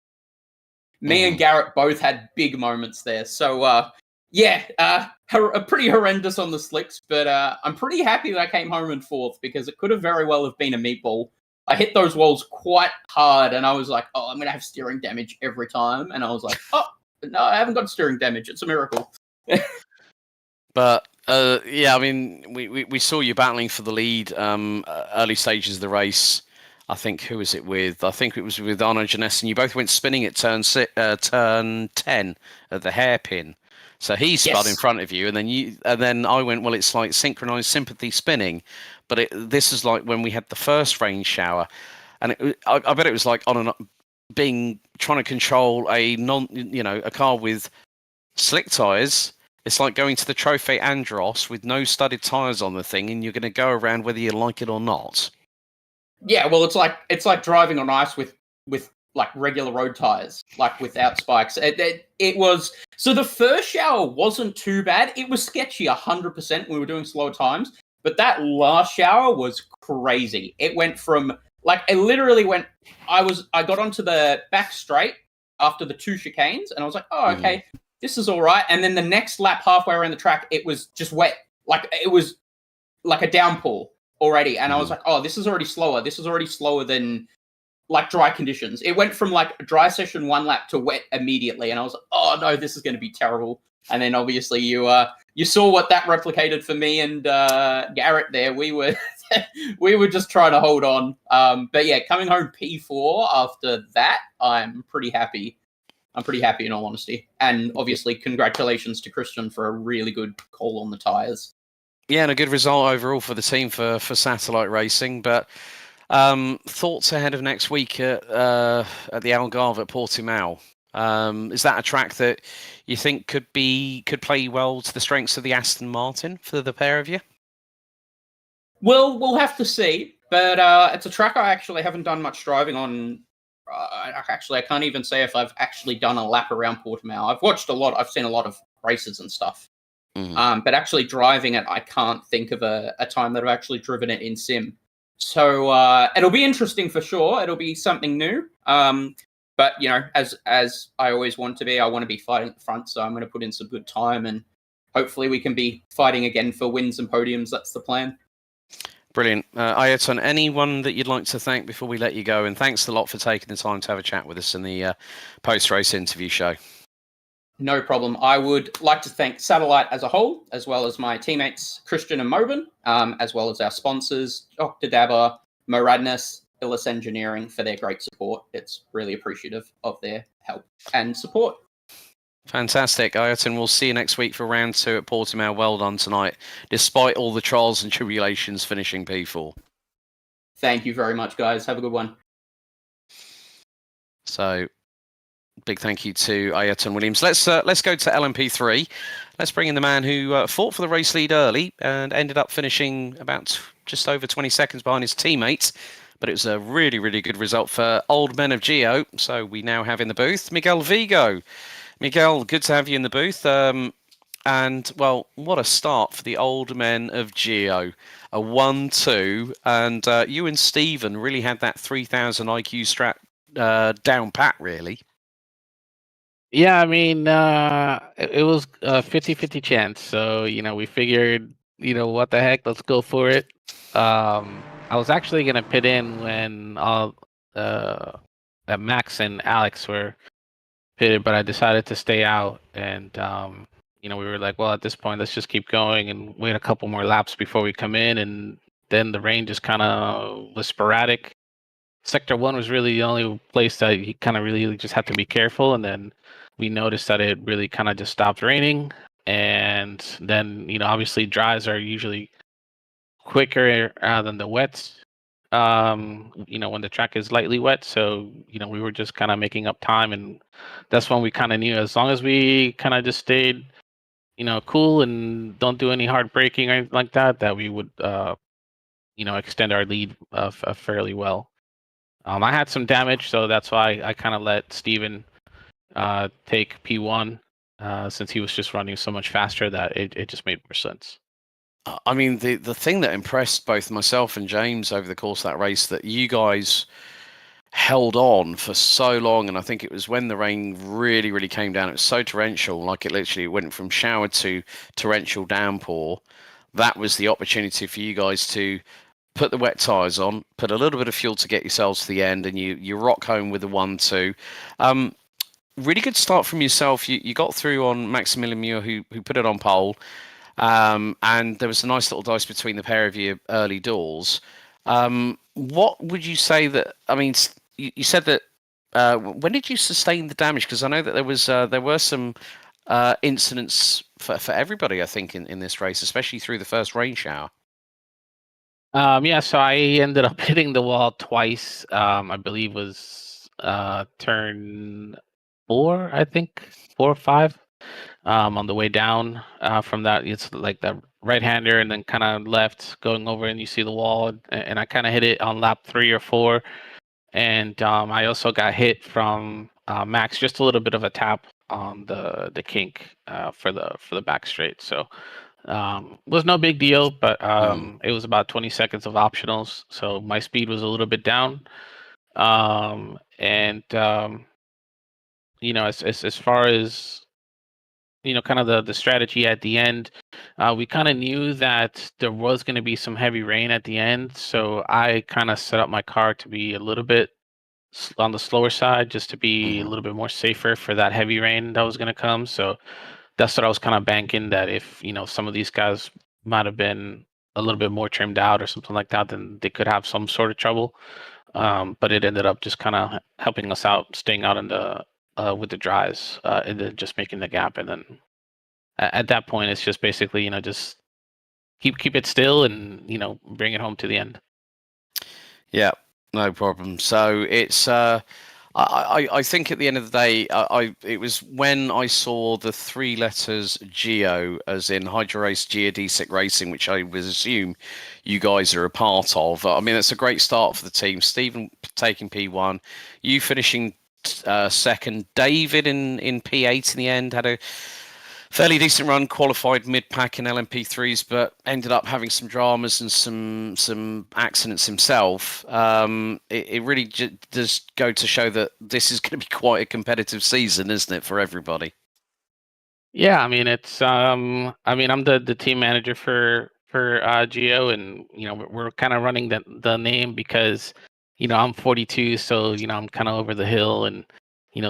Me and Garrett both had big moments there. So pretty horrendous on the slicks, but I'm pretty happy that I came home in 4th, because it could have very well have been a meatball. I hit those walls quite hard, and I was like, oh, I'm going to have steering damage every time. And I was like, oh, no, I haven't got steering damage. It's a miracle. But, I mean, we saw you battling for the lead early stages of the race. I think, who was it with? I think it was with Arno Janess, and you both went spinning at turn 10 at the hairpin. So he spun in front of you, and then I went, well, it's like synchronized sympathy spinning. But this is like when we had the first rain shower, and I bet it was like trying to control a car with slick tires. It's like going to the Trophy Andros with no studded tires on the thing, and you're going to go around whether you like it or not. Yeah, well, it's like driving on ice with with like regular road tires, like without spikes. It was, so the first shower wasn't too bad. It was sketchy 100%. We were doing slower times, but that last shower was crazy. It went from like, it literally went, I got onto the back straight after the 2 chicanes, and I was like, oh, okay, this is all right. And then the next lap, halfway around the track, it was just wet. Like, it was like a downpour already. And I was like, oh, this is already slower. This is already slower than like dry conditions. It went from like dry session 1 lap to wet immediately. And I was like, oh no, this is going to be terrible. And then obviously you saw what that replicated for me and Garrett there. We were just trying to hold on. But yeah, coming home P4 after that, I'm pretty happy. I'm pretty happy in all honesty. And obviously congratulations to Christian for a really good call on the tires. Yeah, and a good result overall for the team for satellite racing. But thoughts ahead of next week at the Algarve at Portimao. Is that a track that you think could play well to the strengths of the Aston Martin for the pair of you? Well, we'll have to see. But it's a track I actually haven't done much driving on. I can't even say if I've actually done a lap around Portimao. I've watched a lot. I've seen a lot of races and stuff. But actually driving it, I can't think of a time that I've actually driven it in sim. So it'll be interesting for sure. It'll be something new. But you know, as I always want to be, I want to be fighting at the front. So I'm going to put in some good time, and hopefully we can be fighting again for wins and podiums. That's the plan. Brilliant. Ayrton, anyone that you'd like to thank before we let you go? And thanks a lot for taking the time to have a chat with us in the post-race interview show. No problem. I would like to thank Satellite as a whole, as well as my teammates Christian and Mobin, as well as our sponsors, Dr. Dabber, Moradness, Illis Engineering, for their great support. It's really appreciative of their help and support. Fantastic. Ayrton, we'll see you next week for round 2 at Portimao. Well done tonight, despite all the trials and tribulations finishing P4. Thank you very much, guys. Have a good one. So, big thank you to Ayrton Williams. Let's go to LMP3. Let's bring in the man who fought for the race lead early and ended up finishing about just over 20 seconds behind his teammates. But it was a really, really good result for Old Men of Geo. So we now have in the booth Miguel Vigo. Miguel, good to have you in the booth. And, well, what a start for the Old Men of Geo. A 1-2. And you and Stephen really had that 3,000 IQ strat down pat, really. Yeah, I mean, it was a 50-50 chance. So, you know, we figured, you know, what the heck, let's go for it. I was actually going to pit in when Max and Alex were pitted, but I decided to stay out. And, you know, we were like, well, at this point, let's just keep going and wait a couple more laps before we come in. And then the rain just kind of was sporadic. Sector 1 was really the only place that you kind of really just had to be careful. And then we noticed that it really kind of just stopped raining. And then, you know, obviously dries are usually quicker than the wets, you know, when the track is lightly wet. So, you know, we were just kind of making up time. And that's when we kind of knew, as long as we kind of just stayed, you know, cool and don't do any hard braking or anything like that, that we would, you know, extend our lead fairly well. I had some damage, so that's why I kind of let Steven take P1 since he was just running so much faster that it just made more sense. I mean, the thing that impressed both myself and James over the course of that race, that you guys held on for so long, and I think it was when the rain really, really came down. It was so torrential, like it literally went from shower to torrential downpour. That was the opportunity for you guys to put the wet tyres on, put a little bit of fuel to get yourselves to the end, and you rock home with the 1-2. Really good start from yourself. You got through on Maximilian Muir, who put it on pole. And there was a nice little dice between the pair of you early doors. What would you say that, I mean, you said that, when did you sustain the damage? Because I know that there were some incidents for everybody, I think, in this race, especially through the first rain shower. Yeah, so I ended up hitting the wall twice. I believe was turn 4, I think, 4 or 5. On the way down from that, it's like the right-hander and then kind of left going over, and you see the wall. And I kind of hit it on lap 3 or 4. and I also got hit from Max, just a little bit of a tap on the kink for the back straight. So was no big deal, but it was about 20 seconds of optionals, so my speed was a little bit down. And as far as kind of the strategy at the end, we kind of knew that there was going to be some heavy rain at the end, so I kind of set up my car to be a little bit on the slower side, just to be a little bit more safer for that heavy rain that was going to come. So that's what I was kind of banking, that if some of these guys might have been a little bit more trimmed out or something like that, then they could have some sort of trouble. But it ended up just kind of helping us out, staying out in the with the dries, and then just making the gap. And then at that point, it's just basically just keep it still and bring it home to the end. Yeah, no problem. So it's I think at the end of the day, it was when I saw the 3 letters Geo, as in Hydro Race Geodesic Racing, which I would assume you guys are a part of. I mean, it's a great start for the team. Stephen taking P1, you finishing second. David in P8 in the end had a fairly decent run, qualified mid-pack in LMP3s, but ended up having some dramas and some accidents himself. It really does go to show that this is going to be quite a competitive season, isn't it, for everybody? Yeah, I mean it's I'm the team manager for Geo, and we're kind of running the name because I'm 42, so I'm kind of over the hill, and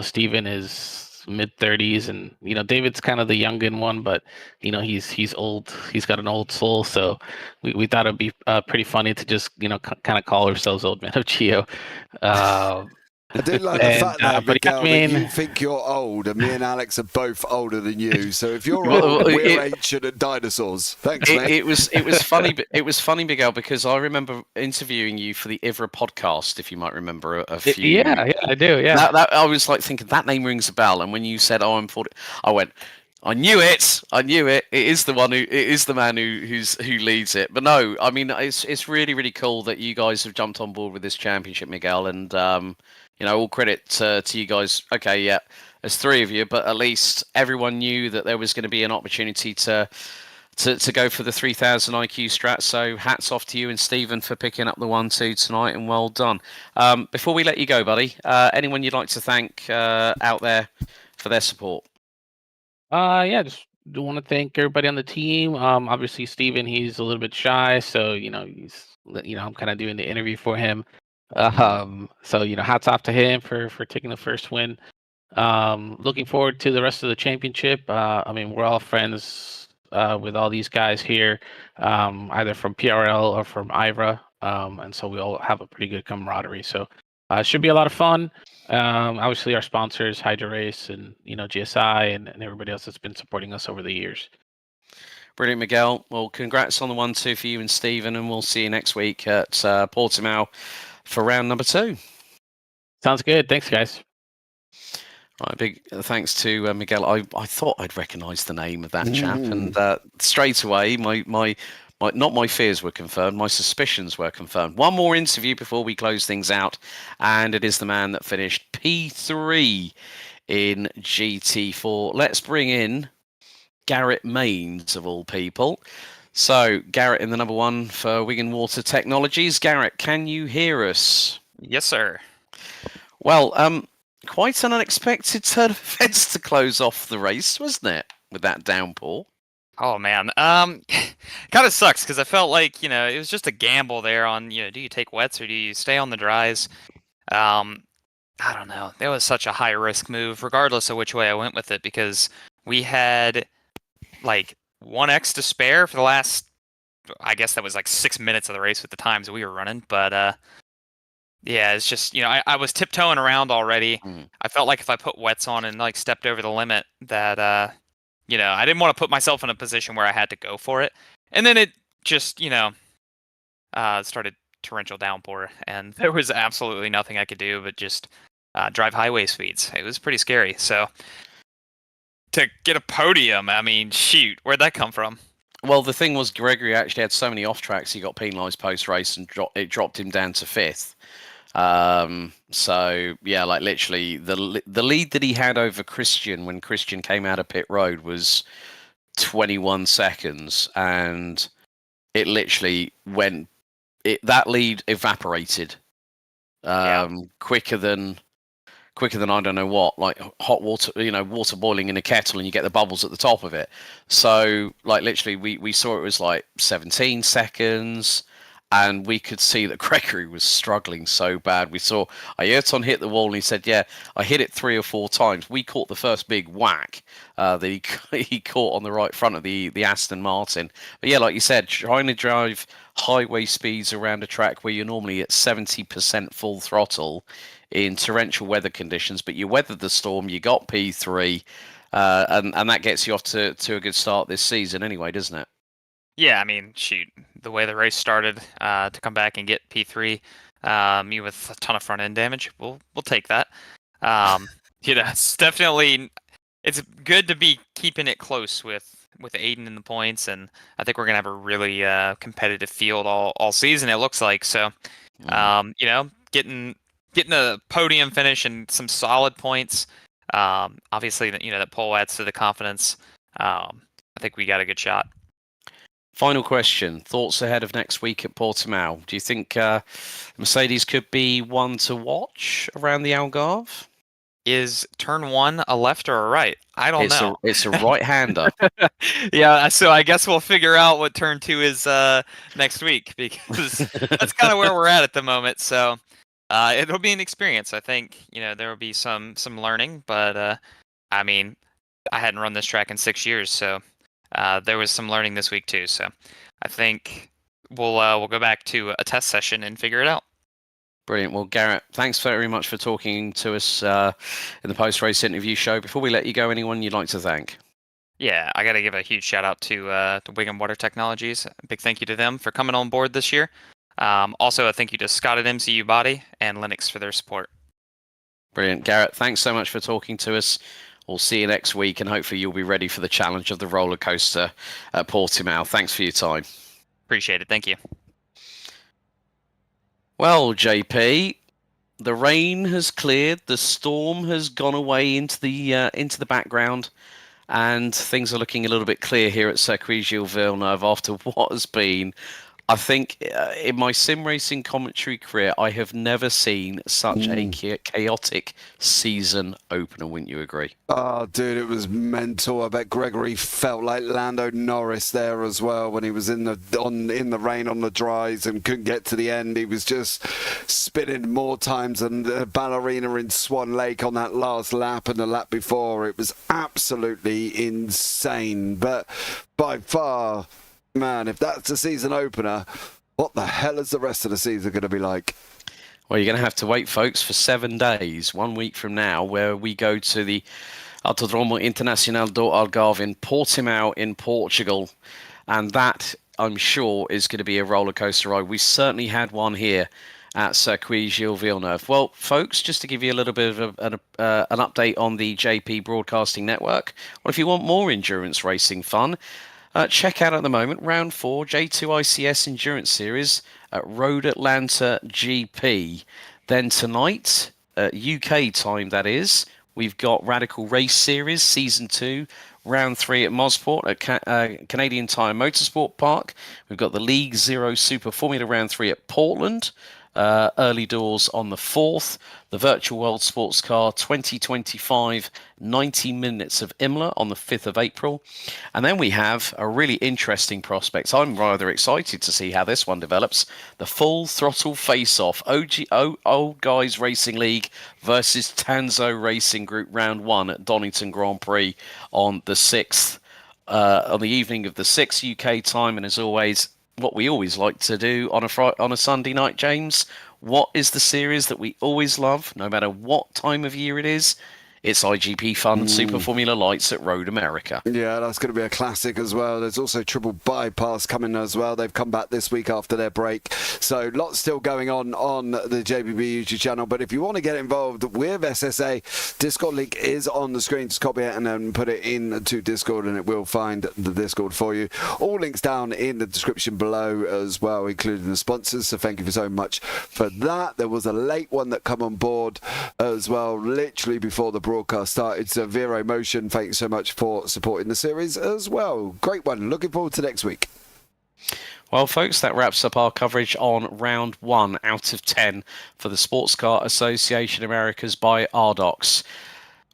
Steven is mid-30s, and David's kind of the youngin one, but he's old. He's got an old soul, so we thought it'd be pretty funny to just kind of call ourselves Old Man of Geo. I do like the fact that, but Miguel, I mean, that you think you're old, and me and Alex are both older than you. So if you're Well, old, we're it- ancient and dinosaurs. Thanks, mate. It was funny. It was funny, Miguel, because I remember interviewing you for the Ivra podcast, if you might remember a few. yeah, I do. Yeah, That I was like thinking that name rings a bell, and when you said, "Oh, I'm 40," I went, "I knew it! I knew it! It is the one who it is the man who leads it." But no, I mean it's really really cool that you guys have jumped on board with this championship, Miguel, and all credit to you guys. Okay, yeah, there's 3 of you, but at least everyone knew that there was going to be an opportunity to go for the 3000 IQ strat. So hats off to you and Stephen for picking up the 1-2 tonight, and well done. Before we let you go, buddy, anyone you'd like to thank out there for their support? yeah, just do want to thank everybody on the team. Obviously Steven, he's a little bit shy, so I'm kind of doing the interview for him. So hats off to him for taking the first win. Looking forward to the rest of the championship. I mean, we're all friends with all these guys here, either from PRL or from IVRA, and so we all have a pretty good camaraderie. So it should be a lot of fun. Obviously, our sponsors, Hydro Race and GSI and everybody else that's been supporting us over the years. Brilliant, Miguel. Well, congrats on the 1-2 for you and Stephen, and we'll see you next week at Portimao for round number 2. Sounds good. Thanks, guys. Right, big thanks to Miguel. I thought I'd recognise the name of that chap, and straight away my not my fears were confirmed, my suspicions were confirmed. One more interview before we close things out, and it is the man that finished P3 in GT4. Let's bring in Garrett Mains, of all people. So, Garrett in the number 1 for Wigan Water Technologies. Garrett, can you hear us? Yes, sir. Well, quite an unexpected turn of events to close off the race, wasn't it? With that downpour. Oh man, kind of sucks because I felt like it was just a gamble there on do you take wets or do you stay on the dries? I don't know. It was such a high risk move, regardless of which way I went with it, because we had like 1x to spare for the last, I guess that was like 6 minutes of the race with the times we were running, but yeah, it's just I was tiptoeing around already. I felt like if I put wets on and like stepped over the limit, that I didn't want to put myself in a position where I had to go for it. And then it just started torrential downpour, and there was absolutely nothing I could do but just drive highway speeds. It was pretty scary. So to get a podium, I mean, shoot, where'd that come from? Well, the thing was, Gregory actually had so many off tracks, he got penalised post race, and it dropped him down to 5th. So yeah, like literally the lead that he had over Christian when Christian came out of pit road was 21 seconds, and it literally went. That lead evaporated quicker than I don't know what, like hot water, water boiling in a kettle, and you get the bubbles at the top of it. So like literally, we saw it was like 17 seconds. And we could see that Gregory was struggling so bad. We saw Ayrton hit the wall, and he said, "Yeah, I hit it 3 or 4 times." We caught the first big whack that he caught on the right front of the Aston Martin. But yeah, like you said, trying to drive highway speeds around a track where you're normally at 70% full throttle in torrential weather conditions, but you weathered the storm, you got P3, and that gets you off to a good start this season anyway, doesn't it? Yeah, I mean, shoot, the way the race started, to come back and get P3, you with a ton of front end damage, we'll take that. It's definitely good to be keeping it close with Aiden in the points, and I think we're gonna have a really competitive field all season. It looks like so. Getting a podium finish and some solid points. Obviously, that pole adds to the confidence. I think we got a good shot. Final question. Thoughts ahead of next week at Portimao. Do you think Mercedes could be one to watch around the Algarve? Is turn 1 a left or a right? I don't know. It's a right-hander. Yeah, so I guess we'll figure out what turn 2 is next week, because that's kind of where we're at the moment. So it'll be an experience. I think there will be some learning, but I mean, I hadn't run this track in 6 years, so there was some learning this week too. So I think we'll go back to a test session and figure it out. Brilliant. Well, Garrett, thanks very much for talking to us in the post-race interview show. Before we let you go, anyone you'd like to thank? Yeah, I got to give a huge shout out to Wigan Water Technologies. A big thank you to them for coming on board this year. Also, a thank you to Scott at MCU Body and Linux for their support. Brilliant. Garrett, thanks so much for talking to us. We'll see you next week, and hopefully you'll be ready for the challenge of the roller coaster at Portimao. Thanks for your time. Appreciate it. Thank you. Well, JP, the rain has cleared, the storm has gone away into the background, and things are looking a little bit clear here at Circuit Gilles Villeneuve after what has been, I think, in my sim racing commentary career, I have never seen such a chaotic season opener. Wouldn't you agree? Oh, dude, it was mental. I bet Gregory felt like Lando Norris there as well when he was in the rain on the dries and couldn't get to the end. He was just spinning more times than the ballerina in Swan Lake on that last lap and the lap before. It was absolutely insane. But by far, man, if that's the season opener, what the hell is the rest of the season going to be like? Well, you're going to have to wait, folks, for 7 days, 1 week from now, where we go to the Autodromo Internacional do Algarve in Portimao in Portugal. And that, I'm sure, is going to be a roller coaster ride. We certainly had one here at Circuit Gilles Villeneuve. Well, folks, just to give you a little bit of an update on the JP Broadcasting Network, well, if you want more endurance racing fun, check out at the moment Round 4 J2 ICS Endurance Series at Road Atlanta GP. Then tonight, UK time that is, we've got Radical Race Series Season 2, Round 3 at Mosport at Canadian Tire Motorsport Park. We've got the League Zero Super Formula Round 3 at Portland. Early doors on the 4th, the Virtual World Sports Car 2025 90 Minutes of Imola on the 5th of April. And then we have a really interesting prospect. I'm rather excited to see how this one develops. The Full Throttle Face-Off Old Guys Racing League versus Tanzo Racing Group Round 1 at Donington Grand Prix on the 6th, on the evening of the 6th UK time. And as always, what we always like to do on a Sunday night, James. What is the series that we always love, no matter what time of year it is? It's IGP Fun Super Formula Lights at Road America. Yeah, that's going to be a classic as well. There's also Triple Bypass coming as well. They've come back this week after their break. So lots still going on the JPB YouTube channel. But if you want to get involved with SSA, Discord link is on the screen. Just copy it and then put it into Discord and it will find the Discord for you. All links down in the description below as well, including the sponsors. So thank you so much for that. There was a late one that come on board as well, literally before the broadcast started. So Vero Motion, thanks so much for supporting the series as well. Great one. Looking forward to next week. Well, folks, that wraps up our coverage on round 1 out of 10 for the Sportscar Association Americas by RDocs.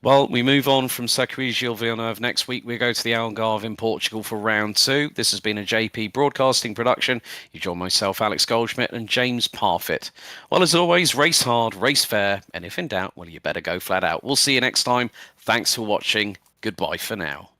Well, we move on from Circuit Gilles Villeneuve. Next week, we go to the Algarve in Portugal for round 2. This has been a JP Broadcasting production. You join myself, Alex Goldschmidt, and James Parfitt. Well, as always, race hard, race fair, and if in doubt, well, you better go flat out. We'll see you next time. Thanks for watching. Goodbye for now.